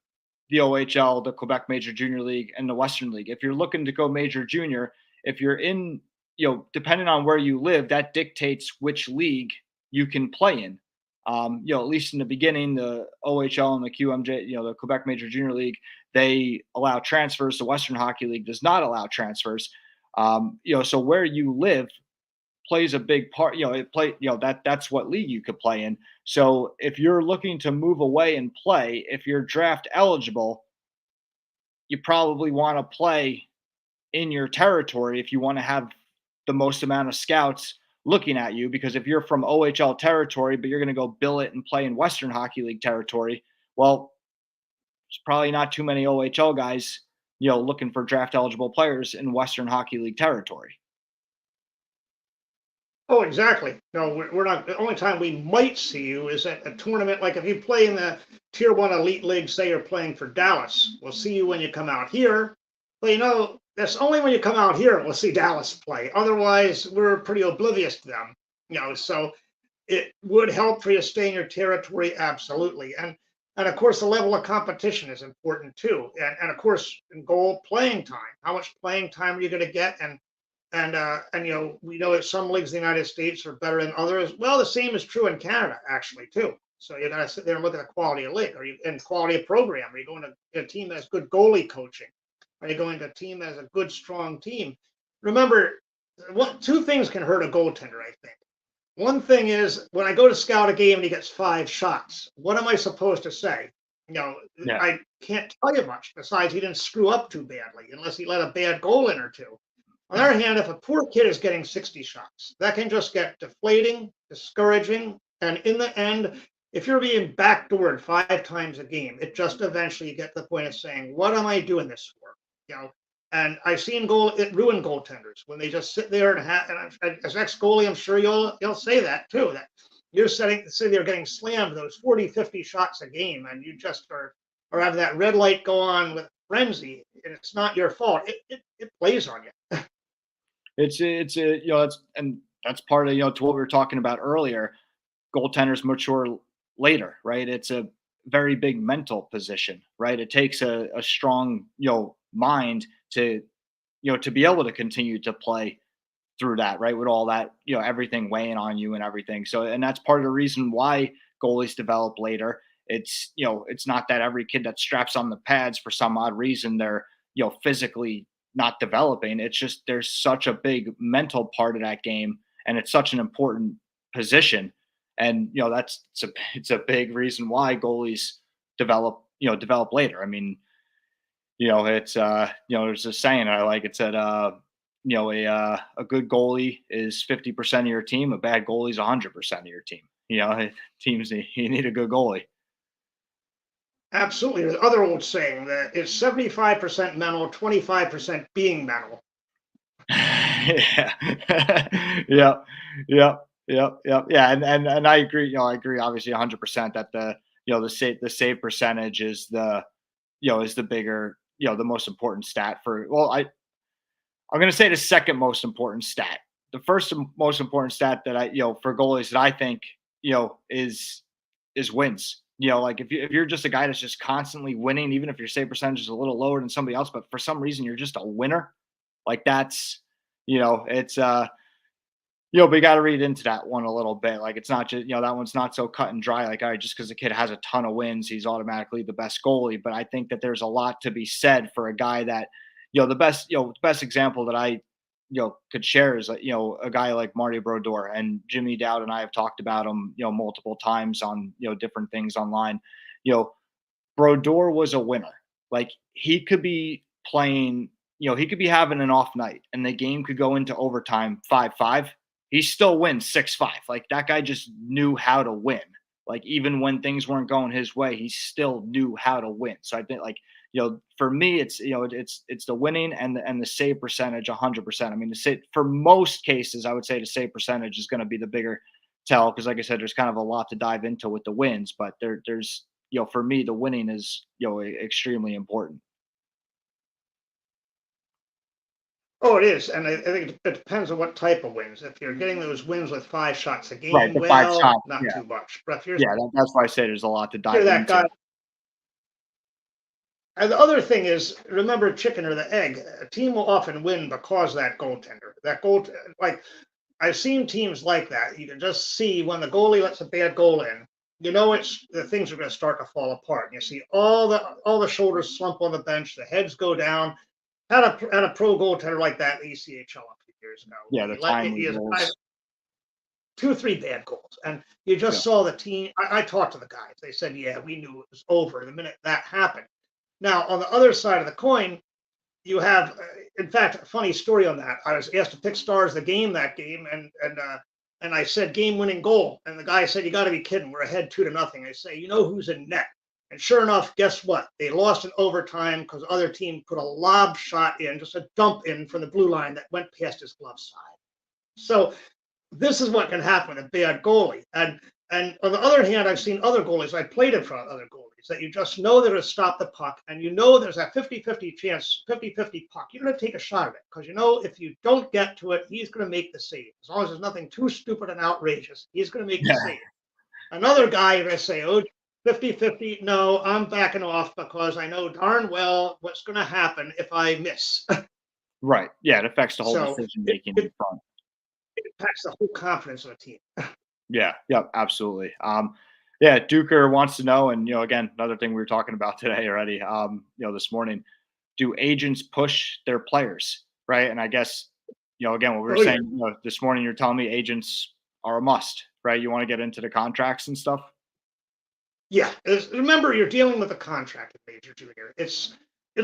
the OHL, the Quebec Major Junior League, and the Western League. If you're looking to go Major Junior, if you're in, depending on where you live, that dictates which league you can play in. At least in the beginning, the OHL and the QMJ, the Quebec Major Junior League, they allow transfers. The Western Hockey League does not allow transfers. So where you live plays a big part. That's what league you could play in. So if you're looking to move away and play, if you're draft eligible, you probably want to play in your territory if you want to have the most amount of scouts looking at you. Because if you're from OHL territory, but you're going to go bill it and play in Western Hockey League territory, well, there's probably not too many OHL guys, looking for draft eligible players in Western Hockey League territory. Oh, exactly. No, we're not. The only time we might see you is at a tournament. Like if you play in the Tier 1 Elite League, say you're playing for Dallas, we'll see you when you come out here. But that's only when you come out here we'll see Dallas play. Otherwise, we're pretty oblivious to them. So it would help for you to stay in your territory, absolutely. And of course, the level of competition is important too. And of course, in goal, playing time. How much playing time are you going to get? And we know that some leagues in the United States are better than others. Well, the same is true in Canada, actually, too. So you got to sit there and look at the quality of league. Are you in quality of program? Are you going to a team that has good goalie coaching? Are you going to a team that has a good, strong team? Remember, two things can hurt a goaltender, I think. One thing is when I go to scout a game and he gets 5 shots, what am I supposed to say? I can't tell you much besides he didn't screw up too badly unless he let a bad goal in or two. On the other hand, if a poor kid is getting 60 shots, that can just get deflating, discouraging, and in the end, if you're being backdoored 5 times a game, it just eventually you get to the point of saying, "What am I doing this for?" And I've seen it ruin goaltenders when they just sit there and as ex-goalie, I'm sure you'll say that too. That you're sitting there getting slammed those 40, 50 shots a game, and you just are having that red light go on with frenzy, and it's not your fault. It plays on you. That's part of to what we were talking about earlier. Goaltenders mature later, right? It's a very big mental position, right? It takes a strong mind to to be able to continue to play through that, right? With all that everything weighing on you and everything. So, and that's part of the reason why goalies develop later. It's it's not that every kid that straps on the pads for some odd reason they're physically not developing. It's just there's such a big mental part of that game, and it's such an important position. And it's a big reason why goalies develop later. I mean, it's there's a saying I like. It said a good goalie is 50% of your team. A bad goalie is 100% of your team. Teams you need a good goalie. Absolutely. The other old saying that it's 75% mental, 25% being mental. Yeah. Yeah. And I agree. I agree obviously 100% that the save percentage is the bigger, the most important stat for, I'm going to say the second most important stat. The first most important stat that for goalies that I think, is wins. like if you're just a guy that's just constantly winning, even if your save percentage is a little lower than somebody else, but for some reason you're just a winner, like that's, it's but you got to read into that one a little bit. Like it's not just, that one's not so cut and dry. Like, all right, just because the kid has a ton of wins, he's automatically the best goalie. But I think that there's a lot to be said for a guy that, the best example that I, could share is, a guy like Marty Brodeur, and Jimmy Dowd and I have talked about him, multiple times on, different things online. Brodeur was a winner. Like he could be playing, he could be having an off night and the game could go into overtime 5-5. He still wins 6-5. Like that guy just knew how to win. Like even when things weren't going his way, he still knew how to win. So I think, like, for me, it's, it's the winning and the save percentage 100%. I mean, for most cases, I would say the save percentage is going to be the bigger tell, because like I said, there's kind of a lot to dive into with the wins, but there's, for me, the winning is, extremely important. Oh, it is, and I think it depends on what type of wins. If you're getting those wins with 5 shots a game, Right, the 5 shots, not yeah. too much. But if you're That's why I say there's a lot to dive that into. guy, and the other thing is, remember chicken or the egg. A team will often win because of that goaltender. Like I've seen teams like that. You can just see when the goalie lets a bad goal in, it's the things are going to start to fall apart. And you see all the shoulders slump on the bench, the heads go down. Had a pro goaltender like that in the ECHL a few years ago. Yeah, the timely goals. 2 or 3 bad goals, and you just saw the team. I talked to the guys. They said, "Yeah, we knew it was over the minute that happened." Now, on the other side of the coin, you have, in fact, a funny story on that. I was asked to pick stars of the game that game, and I said game-winning goal, and the guy said, "You got to be kidding! We're ahead 2-0." I say, "You know who's in net?" And sure enough, guess what? They lost in overtime because the other team put a lob shot in, just a dump in from the blue line that went past his glove side. So this is what can happen with a bad goalie. And on the other hand, I've seen other goalies. I played in front of other goalies that you just know they're going to stop the puck, and there's a 50-50 chance, 50-50 puck. You're going to take a shot at it because if you don't get to it, he's going to make the save. As long as there's nothing too stupid and outrageous, he's going to make the save. Another guy, you're going to say, "Oh, 50-50, no, I'm backing off because I know darn well what's going to happen if I miss." Right. Yeah, it affects the whole decision making in front. It impacts the whole confidence of a team. Yeah. Yep. Absolutely. Yeah. Duker wants to know, and again, another thing we were talking about today already. This morning, do agents push their players, right? And I guess again, what we were saying this morning, you're telling me agents are a must, right? You want to get into the contracts and stuff. Yeah, remember you're dealing with a contract with Major Junior. It's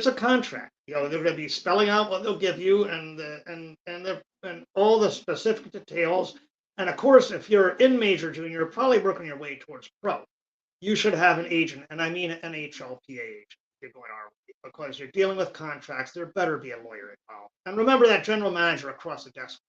a contract. They're going to be spelling out what they'll give you and all the specific details. And of course, if you're in Major Junior, you're probably working your way towards pro. You should have an agent, and I mean an NHLPA agent if you're going our way, because you're dealing with contracts. There better be a lawyer involved. And remember that general manager across the desk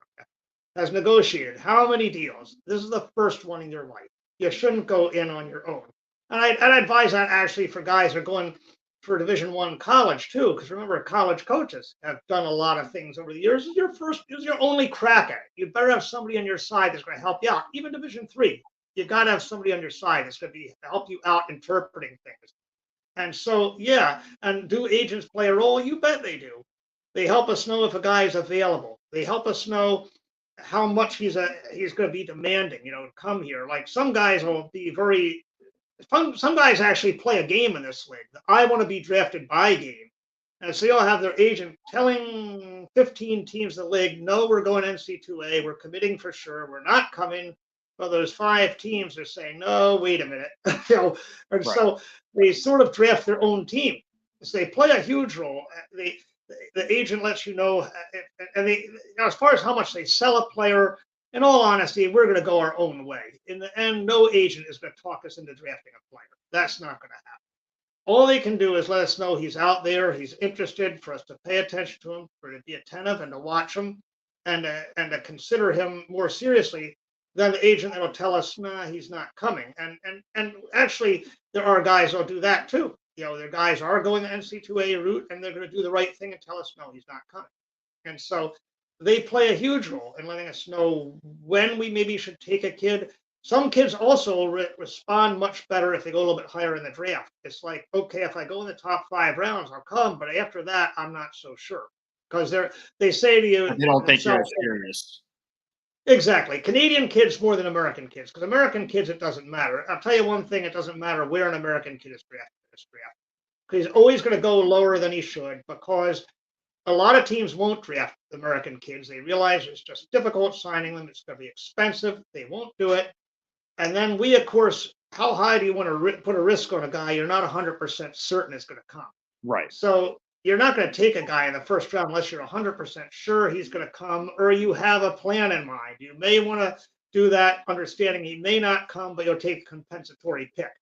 has negotiated how many deals. This is the first one in your life. You shouldn't go in on your own. And I advise that actually for guys who are going for Division I college too, because remember, college coaches have done a lot of things over the years. This is your only crack at it. You better have somebody on your side that's going to help you out. Even Division III, you got to have somebody on your side that's going to help you out interpreting things. And so, yeah, and do agents play a role? You bet they do. They help us know if a guy is available. They help us know how much he's going to be demanding, to come here. Like some guys will be some guys actually play a game in this league. I want to be drafted by game. And so you'll have their agent telling 15 teams in the league, "No, we're going NC2A. We're committing for sure. We're not coming." Well, those 5 teams are saying, "No, wait a minute." And so they sort of draft their own team. So they play a huge role. The agent lets you know, and as far as how much they sell a player, in all honesty, we're going to go our own way. In the end, no agent is going to talk us into drafting a player. That's not going to happen. All they can do is let us know he's out there, he's interested, for us to pay attention to him, for to be attentive and to watch him, and to consider him more seriously than the agent that will tell us, "Nah, he's not coming." And actually, there are guys that'll do that too. Their guys are going the NC2A route, and they're going to do the right thing and tell us, "No, he's not coming." And so they play a huge role in letting us know when we maybe should take a kid. Some kids also respond much better if they go a little bit higher in the draft. It's like, okay, if I go in the top 5 rounds, I'll come, but after that, I'm not so sure because they say to you They don't think you're themselves. as serious. Exactly. Canadian kids more than American kids, because American kids, it doesn't matter. I'll tell you one thing, it doesn't matter where an American kid is drafted. He's always going to go lower than he should because a lot of teams won't draft American kids. They realize it's just difficult signing them. It's going to be expensive. They won't do it. And then we, of course, how high do you want to put a risk on a guy you're not 100% certain is going to come? Right. So you're not going to take a guy in the first round unless you're 100% sure he's going to come or you have a plan in mind. You may want to do that, understanding he may not come, but you'll take a compensatory pick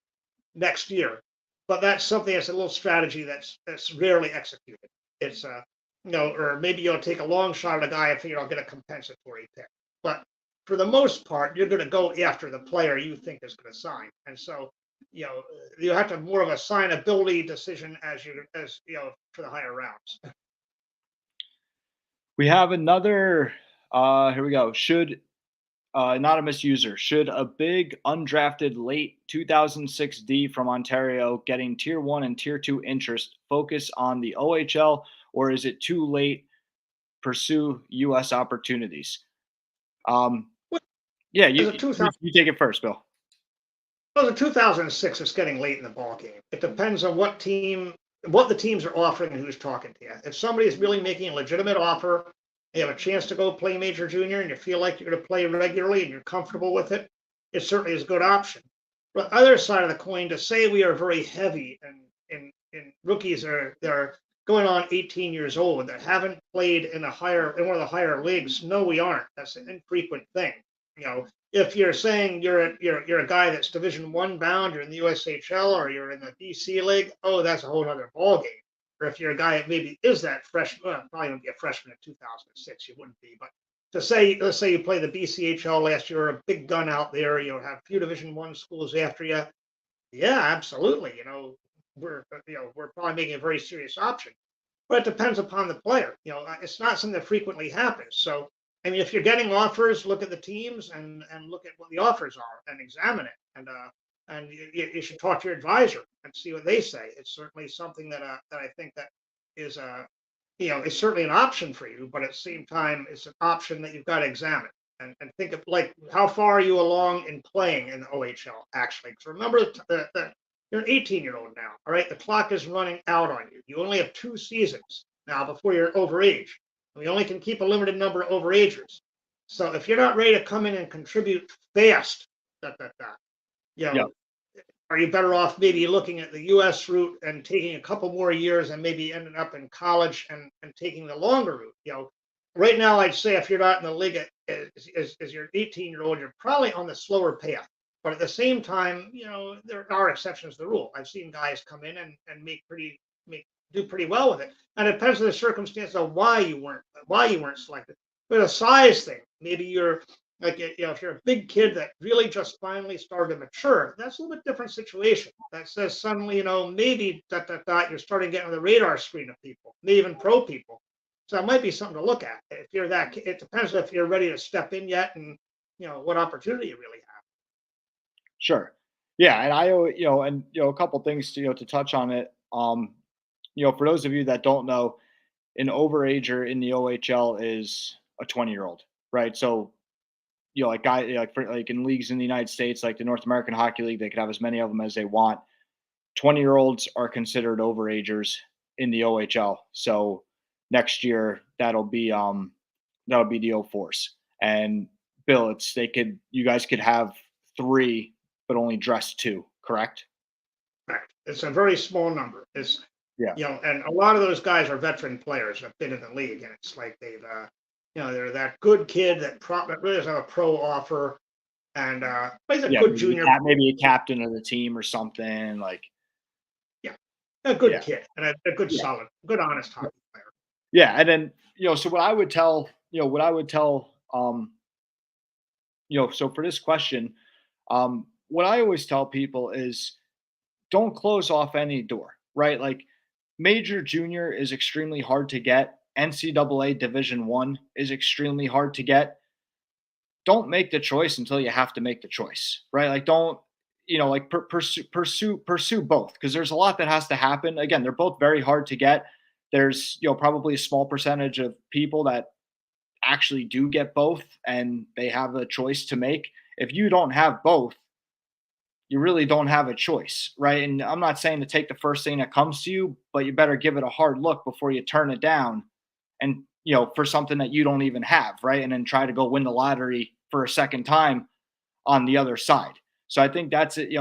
next year. But that's something that's a little strategy that's rarely executed. It's or maybe you'll take a long shot at a guy and figure I'll get a compensatory pick. But for the most part, you're going to go after the player you think is going to sign. And so, you have to have more of a signability decision as for the higher rounds. We have another. Here we go. Should anonymous user, should a big undrafted late 2006 D from Ontario getting tier 1 and tier 2 interest focus on the OHL, or is it too late pursue US opportunities? Yeah, you take it first, Bill. Well, the 2006 is getting late in the ball game. It depends on what the teams are offering and who's talking to you. If somebody is really making a legitimate offer, you have a chance to go play major junior and you feel like you're going to play regularly and you're comfortable with it, it certainly is a good option. But other side of the coin, to say we are very heavy and rookies they're going on 18 years old that haven't played in one of the higher leagues, no, we aren't. That's an infrequent thing. If you're saying you're a guy that's Division I bound, you're in the USHL or you're in the BC League, oh, that's a whole other ball game. Or if you're a guy that maybe is that freshman, well, probably wouldn't be a freshman in 2006, you wouldn't be. But let's say you play the BCHL last year, a big gun out there, have a few Division I schools after you. Yeah, absolutely. We're probably making a very serious option, but it depends upon the player. It's not something that frequently happens. So I mean, if you're getting offers, look at the teams and look at what the offers are and examine it. And you should talk to your advisor and see what they say. It's certainly something that I think that is it's certainly an option for you, but at the same time, it's an option that you've got to examine and think of like how far are you along in playing in the OHL actually? Because remember that you're an 18-year-old now. All right, the clock is running out on you. You only have 2 seasons now before you're overage. We only can keep a limited number of overagers. So if you're not ready to come in and contribute fast, are you better off maybe looking at the U.S. route and taking a couple more years and maybe ending up in college and taking the longer route? Right now, I'd say if you're not in the league as you're 18-year-old, you're probably on the slower path. But at the same time, there are exceptions to the rule. I've seen guys come in and do pretty well with it. And it depends on the circumstance of why you weren't selected. But a size thing, maybe you're like, if you're a big kid that really just finally started to mature, that's a little bit different situation. That says suddenly, maybe you're starting to get on the radar screen of people, maybe even pro people. So it might be something to look at. If you're it depends if you're ready to step in yet, and what opportunity you really have. Sure. Yeah, and a couple things to touch on it. For those of you that don't know, an overager in the OHL is a 20-year-old, right? So, like in leagues in the United States, like the North American Hockey League, they could have as many of them as they want. 20-year-olds are considered overagers in the OHL. So next year that'll be the O Force. And Bill, you guys could have 3, but only dress 2, correct? Correct. It's a very small number. And a lot of those guys are veteran players that have been in the league, and it's like they've they're that good kid that really doesn't have a pro offer, and he's a good junior. Maybe a captain of the team or something like. Yeah, a good kid and a good solid, good honest hockey player. Yeah, and then so what I would tell so for this question, what I always tell people is don't close off any door, right? Like major junior is extremely hard to get. NCAA Division I is extremely hard to get. don't make the choice until you have to make the choice, right? Like, don't, like pursue both, because there's a lot that has to happen. Again, they're both very hard to get. There's, probably a small percentage of people that actually do get both and they have a choice to make. If you don't have both, you really don't have a choice, right? And I'm not saying to take the first thing that comes to you, but you better give it a hard look before you turn it down and, for something that you don't even have, right? And then try to go win the lottery for a second time on the other side. So I think that's it.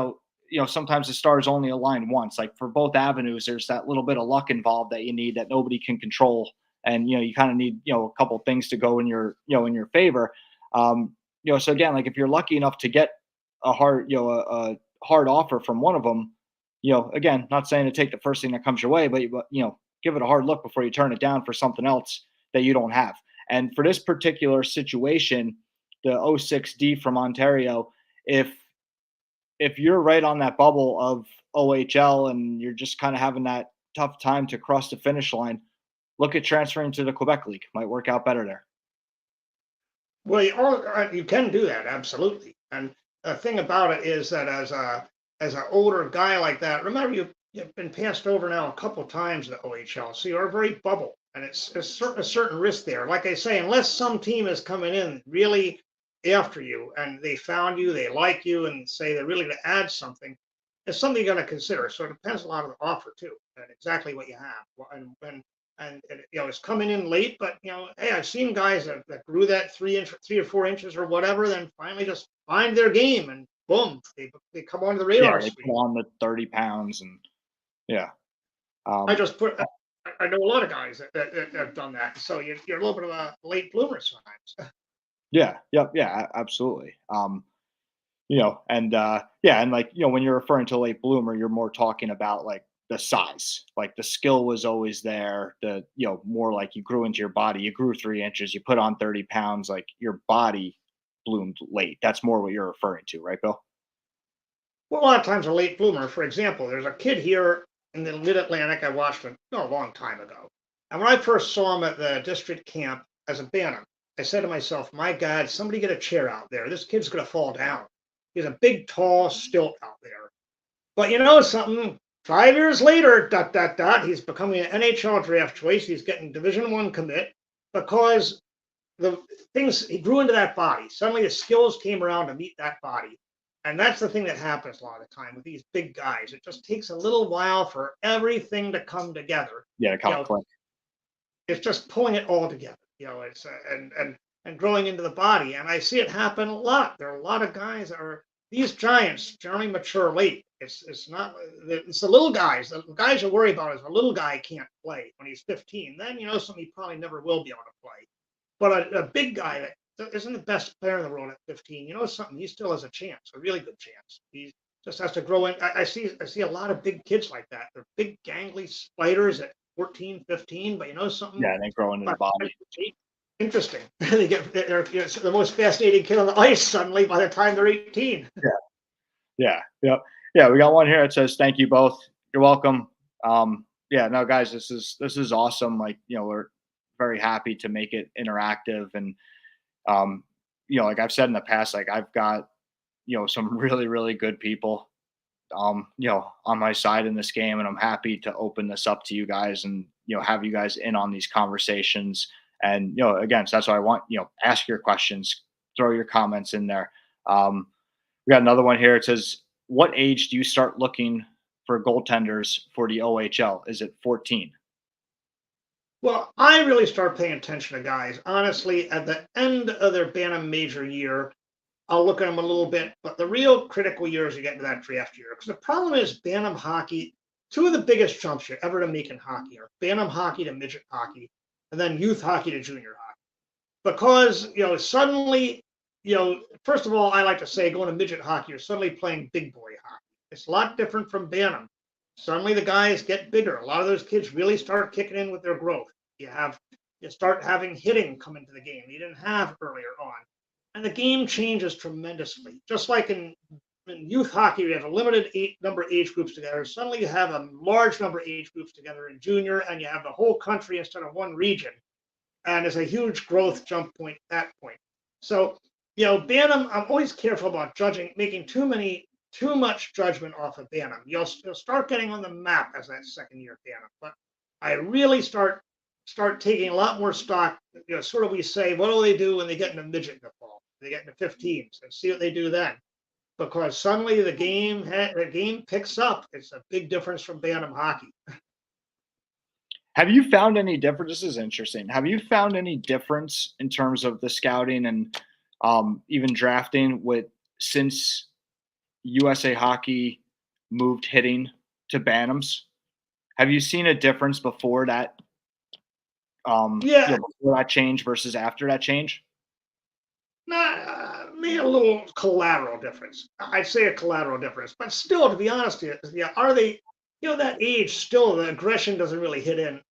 Sometimes the stars only align once. Like for both avenues, there's that little bit of luck involved that you need that nobody can control, and you kind of need a couple things to go in your in your favor. So again, like if you're lucky enough to get a hard a hard offer from one of them, again, not saying to take the first thing that comes your way, but give it a hard look before you turn it down for something else that you don't have. And for this particular situation, the O6D from Ontario, if you're right on that bubble of OHL and you're just kind of having that tough time to cross the finish line, look at transferring to the Quebec League. Might work out better there. Well, you can do that, absolutely. And the thing about it is that as an older guy like that, remember you've been passed over now a couple times in the OHL, so you're very bubble, and it's a certain risk there. Like I say, unless some team is coming in really after you and they found you, they like you, and say they're really going to add something, it's something you got to consider. So it depends a lot on the offer too, and exactly what you have, and it's coming in late, but hey, I've seen guys that grew that 3 or 4 inches or whatever, then finally just find their game and boom, they come onto the radar They screen. pull on the 30 pounds and yeah. I know a lot of guys that have done that. So you're a little bit of a late bloomer sometimes. Yeah, yep, yeah, absolutely. And yeah, and like, when you're referring to late bloomer, you're more talking about like the size, like the skill was always there. The, more like you grew into your body, you grew 3 inches, you put on 30 pounds, like your body bloomed late. That's more what you're referring to, right, Bill? Well, a lot of times a late bloomer, for example, there's a kid here in the mid-Atlantic I watched him a long time ago. And when I first saw him at the district camp as a bantam, I said to myself, my God, somebody get a chair out there. This kid's going to fall down. He's a big, tall stilt out there. But you know something? 5 years later, he's becoming an NHL draft choice. He's getting Division I commit because the things he grew into that body. Suddenly the skills came around to meet that body. And that's the thing that happens a lot of the time with these big guys. It just takes a little while for everything to come together. Yeah, to kind of click. It's just pulling it all together. It's and growing into the body. And I see it happen a lot. There are a lot of guys that are these giants generally mature late. It's not it's the little guys. The guys you worry about is a little guy can't play when he's 15. Then something he probably never will be able to play. But a big guy that isn't the best player in the world at 15, something, he still has a chance, a really good chance. He just has to grow in. I see a lot of big kids like that. They're big, gangly spiders at 14, 15, but something? Yeah, and they grow into the body. Interesting. They're the most fascinating kid on the ice suddenly by the time they're 18. Yeah, yep. Yeah, we got one here that says, "Thank you both. You're welcome." Yeah, no, guys, this is awesome. Like, we're very happy to make it interactive, and like I've said in the past, like I've got some really really good people on my side in this game, and I'm happy to open this up to you guys and have you guys in on these conversations. And again, so that's why I want ask your questions, throw your comments in there. We got another one here. It says, "What age do you start looking for goaltenders for the OHL? Is it 14?" Well, I really start paying attention to guys, honestly, at the end of their Bantam major year. I'll look at them a little bit, but the real critical years you get into that draft year. Because the problem is Bantam hockey, two of the biggest jumps you're ever to make in hockey are Bantam hockey to midget hockey, and then youth hockey to junior hockey. Because, suddenly, first of all, I like to say going to midget hockey, you're suddenly playing big boy hockey. It's a lot different from Bantam. Suddenly the guys get bigger. A lot of those kids really start kicking in with their growth. You start having hitting come into the game you didn't have earlier on. And the game changes tremendously. Just like in youth hockey, you have a limited number of age groups together. Suddenly you have a large number of age groups together in junior, and you have the whole country instead of one region. And there's a huge growth jump point at that point. So Bantam, I'm always careful about making too much judgment off of Bantam. You'll start getting on the map as that second year Bantam, but I really start taking a lot more stock. Sort of we say, what do they do when they get in a midget in the fall? They get into 15s and see what they do then, because suddenly the game picks up. It's a big difference from Bantam hockey. Have you found any difference? This is interesting. Have you found any difference in terms of the scouting and even drafting with since USA Hockey moved hitting to Bantams? Have you seen a difference before that? Yeah, Before that change versus after that change? not maybe a little collateral difference. I'd say a collateral difference, but still, to be honest with you, yeah, are they? That age still the aggression doesn't really hit in.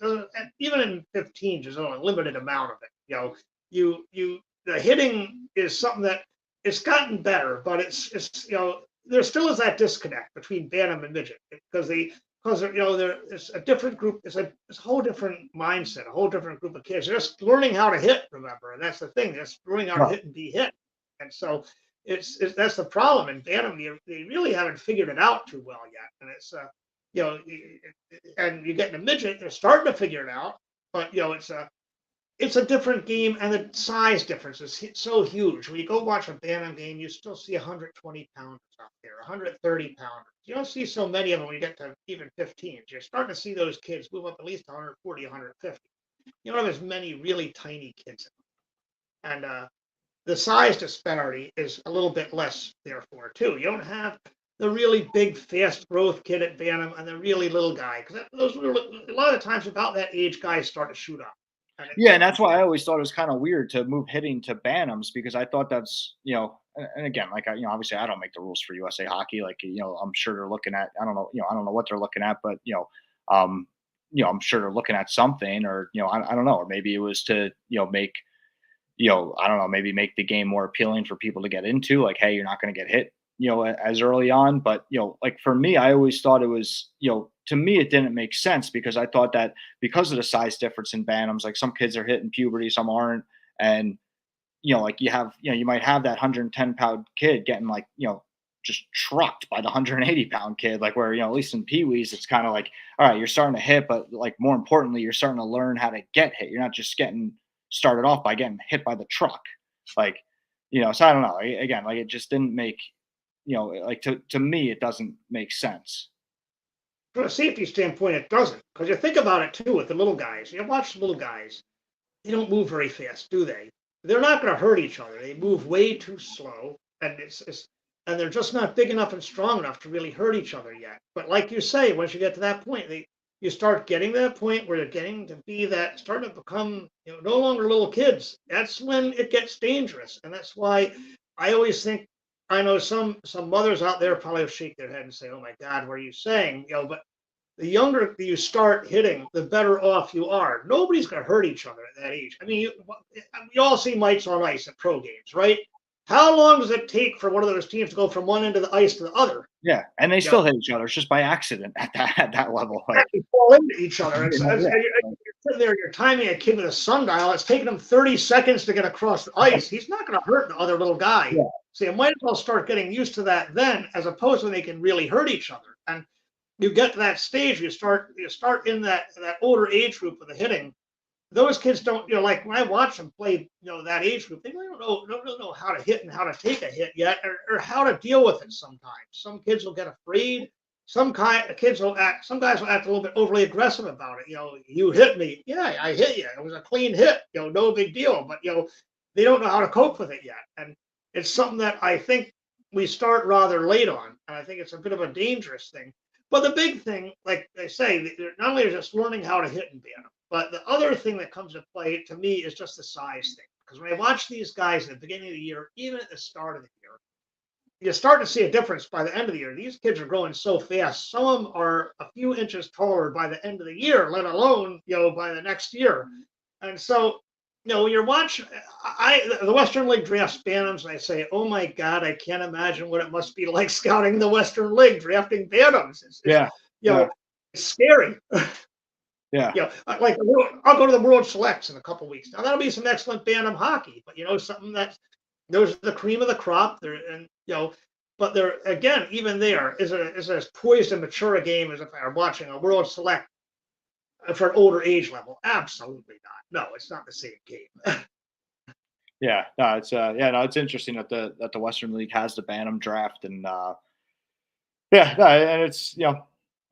Even in 15, there's only a limited amount of it. The hitting is something that it's gotten better, but it's there still is that disconnect between Bantam and midget because it's a different group. It's a whole different mindset, a whole different group of kids. They're just learning how to hit, remember, and that's the thing. They're just learning how to Right. hit and be hit, and so that's the problem. In Bantam, they really haven't figured it out too well yet, and you know, and you get in a midget, they're starting to figure it out, but it's a different game, and the size difference is so huge. When you go watch a Bantam game, you still see 120 pounders out there, 130 pounders. You don't see so many of them when you get to even 15s. You're starting to see those kids move up at least 140, 150. You don't have as many really tiny kids, and the size disparity is a little bit less, therefore, too. You don't have the really big, fast growth kid at Bantam and the really little guy, because a lot of times about that age, guys start to shoot up. And Yeah, and that's why I always thought it was kind of weird to move hitting to Bantams because I thought that's and again, like obviously I don't make the rules for USA Hockey. Like I'm sure they're looking at I don't know what they're looking at, but I'm sure they're looking at something, or I don't know, or maybe it was to make I don't know, maybe make the game more appealing for people to get into. Like, hey, you're not going to get hit, as early on. But like for me, I always thought it was, to me, it didn't make sense because I thought that because of the size difference in Bantams, like some kids are hitting puberty, some aren't, and like you might have that 110-pound kid getting like just trucked by the 180-pound kid, like where at least in Pee-wees, it's kind of like, all right, you're starting to hit, but like more importantly, you're starting to learn how to get hit. You're not just getting started off by getting hit by the truck, like so I don't know. Again, like it just didn't make like to me, it doesn't make sense. from a safety standpoint, it doesn't. Because you think about it too with the little guys. You watch the little guys, they don't move very fast, do they? They're not going to hurt each other. They move way too slow, and and they're just not big enough and strong enough to really hurt each other yet. But like you say, once you get to that point, you start getting to that point where they're getting to be that starting to become no longer little kids. That's when it gets dangerous, and that's why I always think. I know some mothers out there probably shake their head and say, "Oh my God, what are you saying?" But the younger you start hitting, the better off you are. Nobody's going to hurt each other at that age. I mean, you all see mites on ice at pro games, right? How long does it take for one of those teams to go from one end of the ice to the other? Yeah, and they You still know, hit each other. It's just by accident at that level. Like, they fall into each other. And yeah, you're sitting there, you're timing a kid with a sundial. It's taking him 30 seconds to get across the ice. He's not going to hurt the other little guy. yeah. So you might as well start getting used to that then, as opposed to when they can really hurt each other. And you get to that stage, you start in that older age group of the hitting. Those kids don't, like when I watch them play, that age group, they don't really know how to hit and how to take a hit yet, or how to deal with it. Sometimes some kids will get afraid. Some guys will act a little bit overly aggressive about it. You hit me, yeah, I hit you. It was a clean hit, no big deal. But they don't know how to cope with it yet, and it's something that I think we start rather late on, and I think it's a bit of a dangerous thing. But the big thing, like they say, not only is just learning how to hit and ban them, but the other thing that comes into play to me is just the size thing. Because when I watch these guys at the beginning of the year, even at the start of the year, you start to see a difference by the end of the year. These kids are growing so fast. Some of them are a few inches taller by the end of the year, let alone by the next year. And so when you're watching, the Western League drafts Bantams, and I say, oh my God, I can't imagine what it must be like scouting the Western League drafting Bantams. Yeah, yeah, it's scary. yeah. Like I'll go to the World Selects in a couple of weeks. Now that'll be some excellent Bantam hockey, but something that Those are the cream of the crop. But they're, again, even there is as poised and mature a game as if I were watching a World Select for an older age level. Absolutely not. No, it's not the same game. Yeah, no, it's interesting that the Western League has the Bantam draft, and yeah, no, and it's yeah,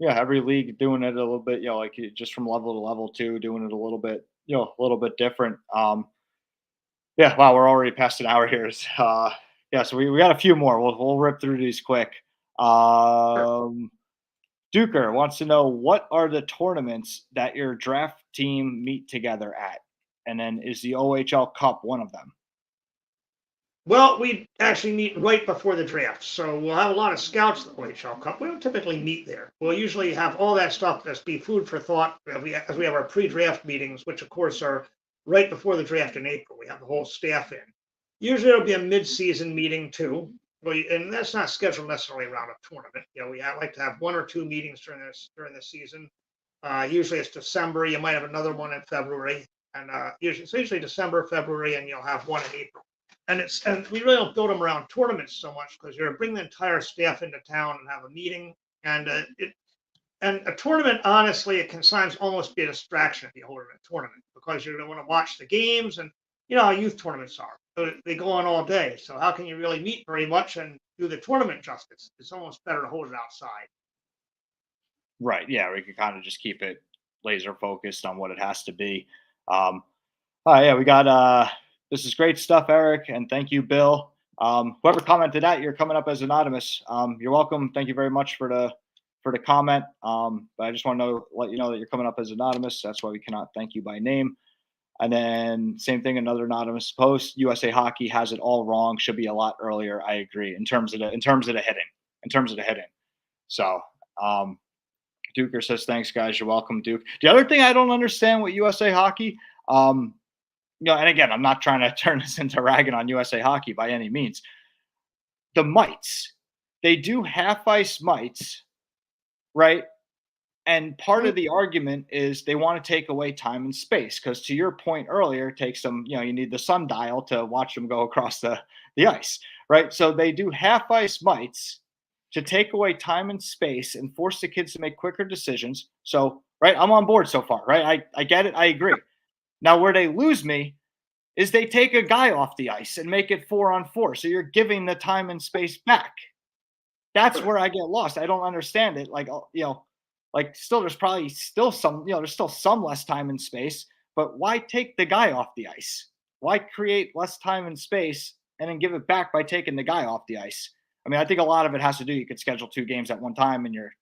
every league doing it a little bit, like just from level to level too, doing it a little bit, a little bit different. Yeah, wow, we're already past an hour here. Yeah, so we got a few more. We'll rip through these quick. Sure. Um, Duker wants to know, what are the tournaments that your draft team meet together at, and then is the OHL Cup one of them? Well, we actually meet right before the draft, so we'll have a lot of scouts at the OHL Cup. We don't typically meet there. We'll usually have all that stuff just be food for thought as we have our pre-draft meetings, which of course are right before the draft in April. We have the whole staff in. Usually it'll be a mid-season meeting too, and that's not scheduled necessarily around a tournament. Like to have one or two meetings during the season. Usually it's December. You might have another one in February, and it's usually December, February, and you'll have one in April. And we really don't build them around tournaments so much because you're bring the entire staff into town and have a meeting. And a tournament, honestly, it can sometimes almost be a distraction if you hold it in a tournament because you're going to want to watch the games, and you know how youth tournaments are. So they go on all day. So how can you really meet very much and do the tournament justice? It's almost better to hold it outside. Right. Yeah, we could kind of just keep it laser focused on what it has to be. Um, yeah, we got this is great stuff, Eric, and thank you, Bill. Whoever commented that, you're coming up as anonymous. You're welcome. Thank you very much for the comment. But I just want to let you know that you're coming up as anonymous. That's why we cannot thank you by name. And then same thing, another anonymous post. USA Hockey has it all wrong. Should be a lot earlier. I agree in terms of the hitting. In terms of the hitting. So Duker says, thanks, guys. You're welcome, Duke. The other thing I don't understand with USA Hockey, and again, I'm not trying to turn this into ragging on USA Hockey by any means. The mites, they do half ice mites, right? And part of the argument is they want to take away time and space because, to your point earlier, it takes them, you need the sundial to watch them go across the ice, right? So they do half ice mites to take away time and space and force the kids to make quicker decisions. So, right, I'm on board so far, right? I get it. I agree. Now, where they lose me is they take a guy off the ice and make it 4-on-4. So you're giving the time and space back. That's where I get lost. I don't understand it. Like still, there's probably still some, there's still some less time and space, but why take the guy off the ice? Why create less time and space and then give it back by taking the guy off the ice? I mean, I think a lot of it has to do, you could schedule 2 games at one time and you're,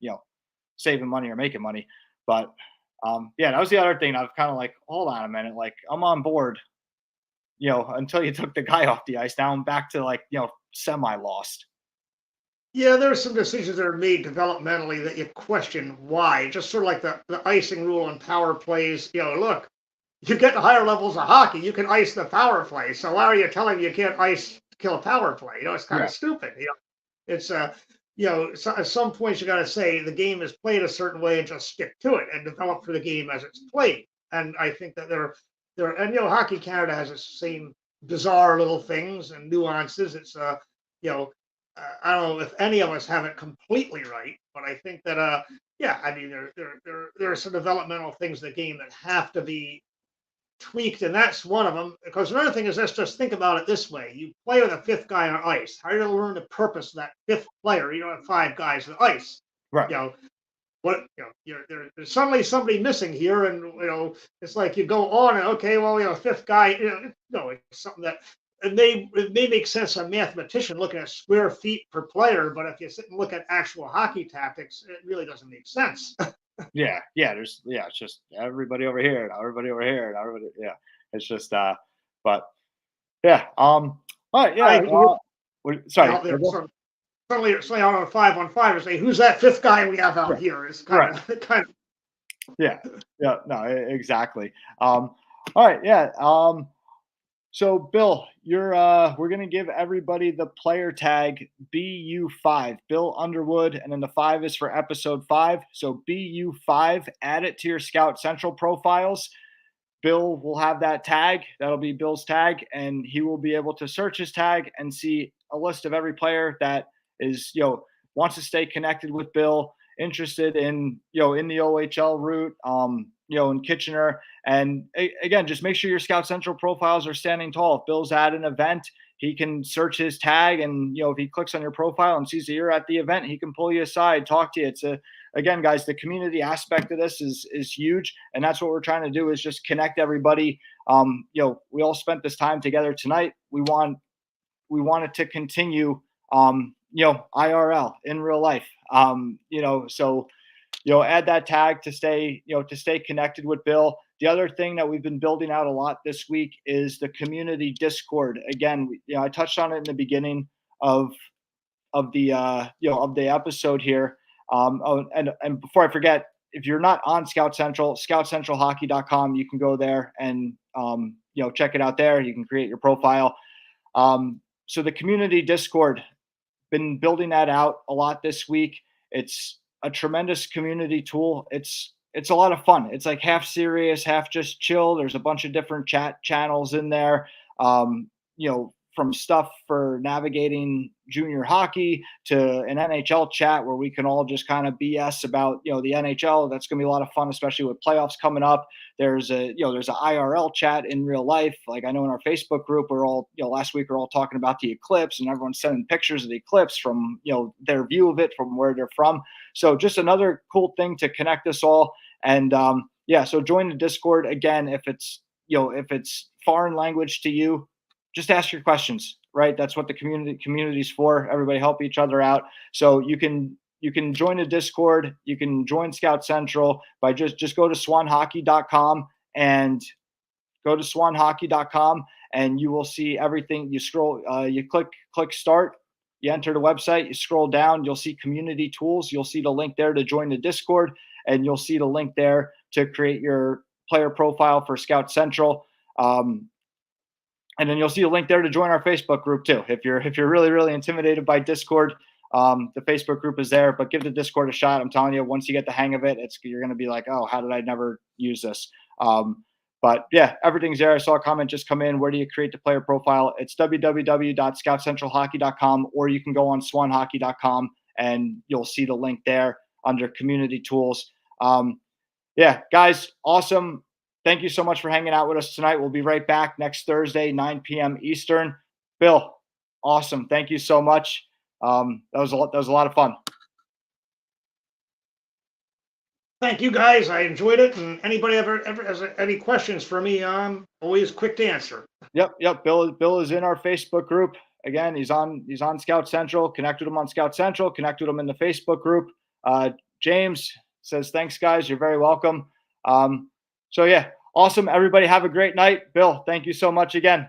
saving money or making money. But yeah, that was the other thing. I was kind of like, hold on a minute. Like, I'm on board, until you took the guy off the ice. Now I'm back to semi lost. Yeah, there are some decisions that are made developmentally that you question why. Just sort of like the icing rule on power plays. Look, you get to higher levels of hockey, you can ice the power play. So why are you telling me you can't ice kill a power play? It's kind Yeah. of stupid. It's so at some points you got to say the game is played a certain way and just stick to it and develop for the game as it's played. And I think that and Hockey Canada has the same bizarre little things and nuances. It's you know I don't know if any of us have it completely right, but I think that yeah, I mean there are some developmental things in the game that have to be tweaked, and that's one of them. Because another thing is, let's just think about it this way: you play with a fifth guy on ice. How are you going to learn the purpose of that fifth player? You don't have 5 guys on ice. Right. You know what? There's suddenly somebody missing here, and it's like you go on and okay, well, fifth guy. No, it's something that. It may make sense to a mathematician looking at square feet per player, but if you sit and look at actual hockey tactics, it really doesn't make sense. Yeah. It's just everybody over here and everybody over here and everybody. Yeah. It's just, but yeah. All right. Yeah. I Sorry. out there. So suddenly on a 5-on-5 and say, "Who's that fifth guy we have out Right. here?" It's Right. kind of. Yeah. Yeah. No, exactly. All right. Yeah. So Bill, we're gonna give everybody the player tag BU5, Bill Underwood, and then the 5 is for episode 5. So BU5, add it to your Scout Central profiles. Bill will have that tag. That'll be Bill's tag, and he will be able to search his tag and see a list of every player that is, wants to stay connected with Bill, interested in, in the OHL route, in Kitchener. And again, just make sure your Scout Central profiles are standing tall. If Bill's at an event, he can search his tag, and if he clicks on your profile and sees that you're at the event, he can pull you aside, talk to you. It's again, guys, the community aspect of this is huge, and that's what we're trying to do, is just connect everybody. We all spent this time together tonight. We want it to continue, IRL, in real life. So add that tag to stay connected with Bill. The other thing that we've been building out a lot this week is the community Discord. Again, I touched on it in the beginning of the episode here. And before I forget, if you're not on Scout Central, scoutcentralhockey.com, you can go there and check it out there. You can create your profile. So the community Discord, been building that out a lot this week. It's a tremendous community tool. It's a lot of fun. It's like half serious, half just chill. There's a bunch of different chat channels in there. From stuff for navigating junior hockey to an NHL chat where we can all just kind of BS about, the NHL. That's going to be a lot of fun, especially with playoffs coming up. There's a IRL chat in real life. Like I know in our Facebook group, we're all, last week we're all talking about the eclipse, and everyone's sending pictures of the eclipse from, their view of it from where they're from. So just another cool thing to connect us all. And so join the Discord. Again, if it's foreign language to you, just ask your questions, right? That's what the community's for. Everybody help each other out. So you can join a Discord. You can join Scout Central by just go to swanhockey.com and and you will see everything. You scroll, you click start, you enter the website, you scroll down, you'll see community tools. You'll see the link there to join the Discord, and you'll see the link there to create your player profile for Scout Central. And then you'll see a link there to join our Facebook group too. If you're really, really intimidated by Discord, the Facebook group is there, but give the Discord a shot. I'm telling you, once you get the hang of it, you're going to be like, oh, how did I never use this? But yeah, everything's there. I saw a comment just come in. Where do you create the player profile? It's www.scoutcentralhockey.com, or you can go on swanhockey.com and you'll see the link there under community tools. Guys, awesome. Thank you so much for hanging out with us tonight. We'll be right back next Thursday, 9 p.m. Eastern. Bill, awesome. Thank you so much. That was a lot of fun. Thank you, guys. I enjoyed it. And anybody ever has any questions for me, I'm always quick to answer. Yep. Bill is in our Facebook group. Again, he's on Scout Central. Connect with him on Scout Central. Connect with him in the Facebook group. James says, thanks, guys. You're very welcome. So yeah, awesome. Everybody have a great night. Bill, thank you so much again.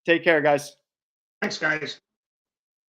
Take care, guys. Thanks, guys.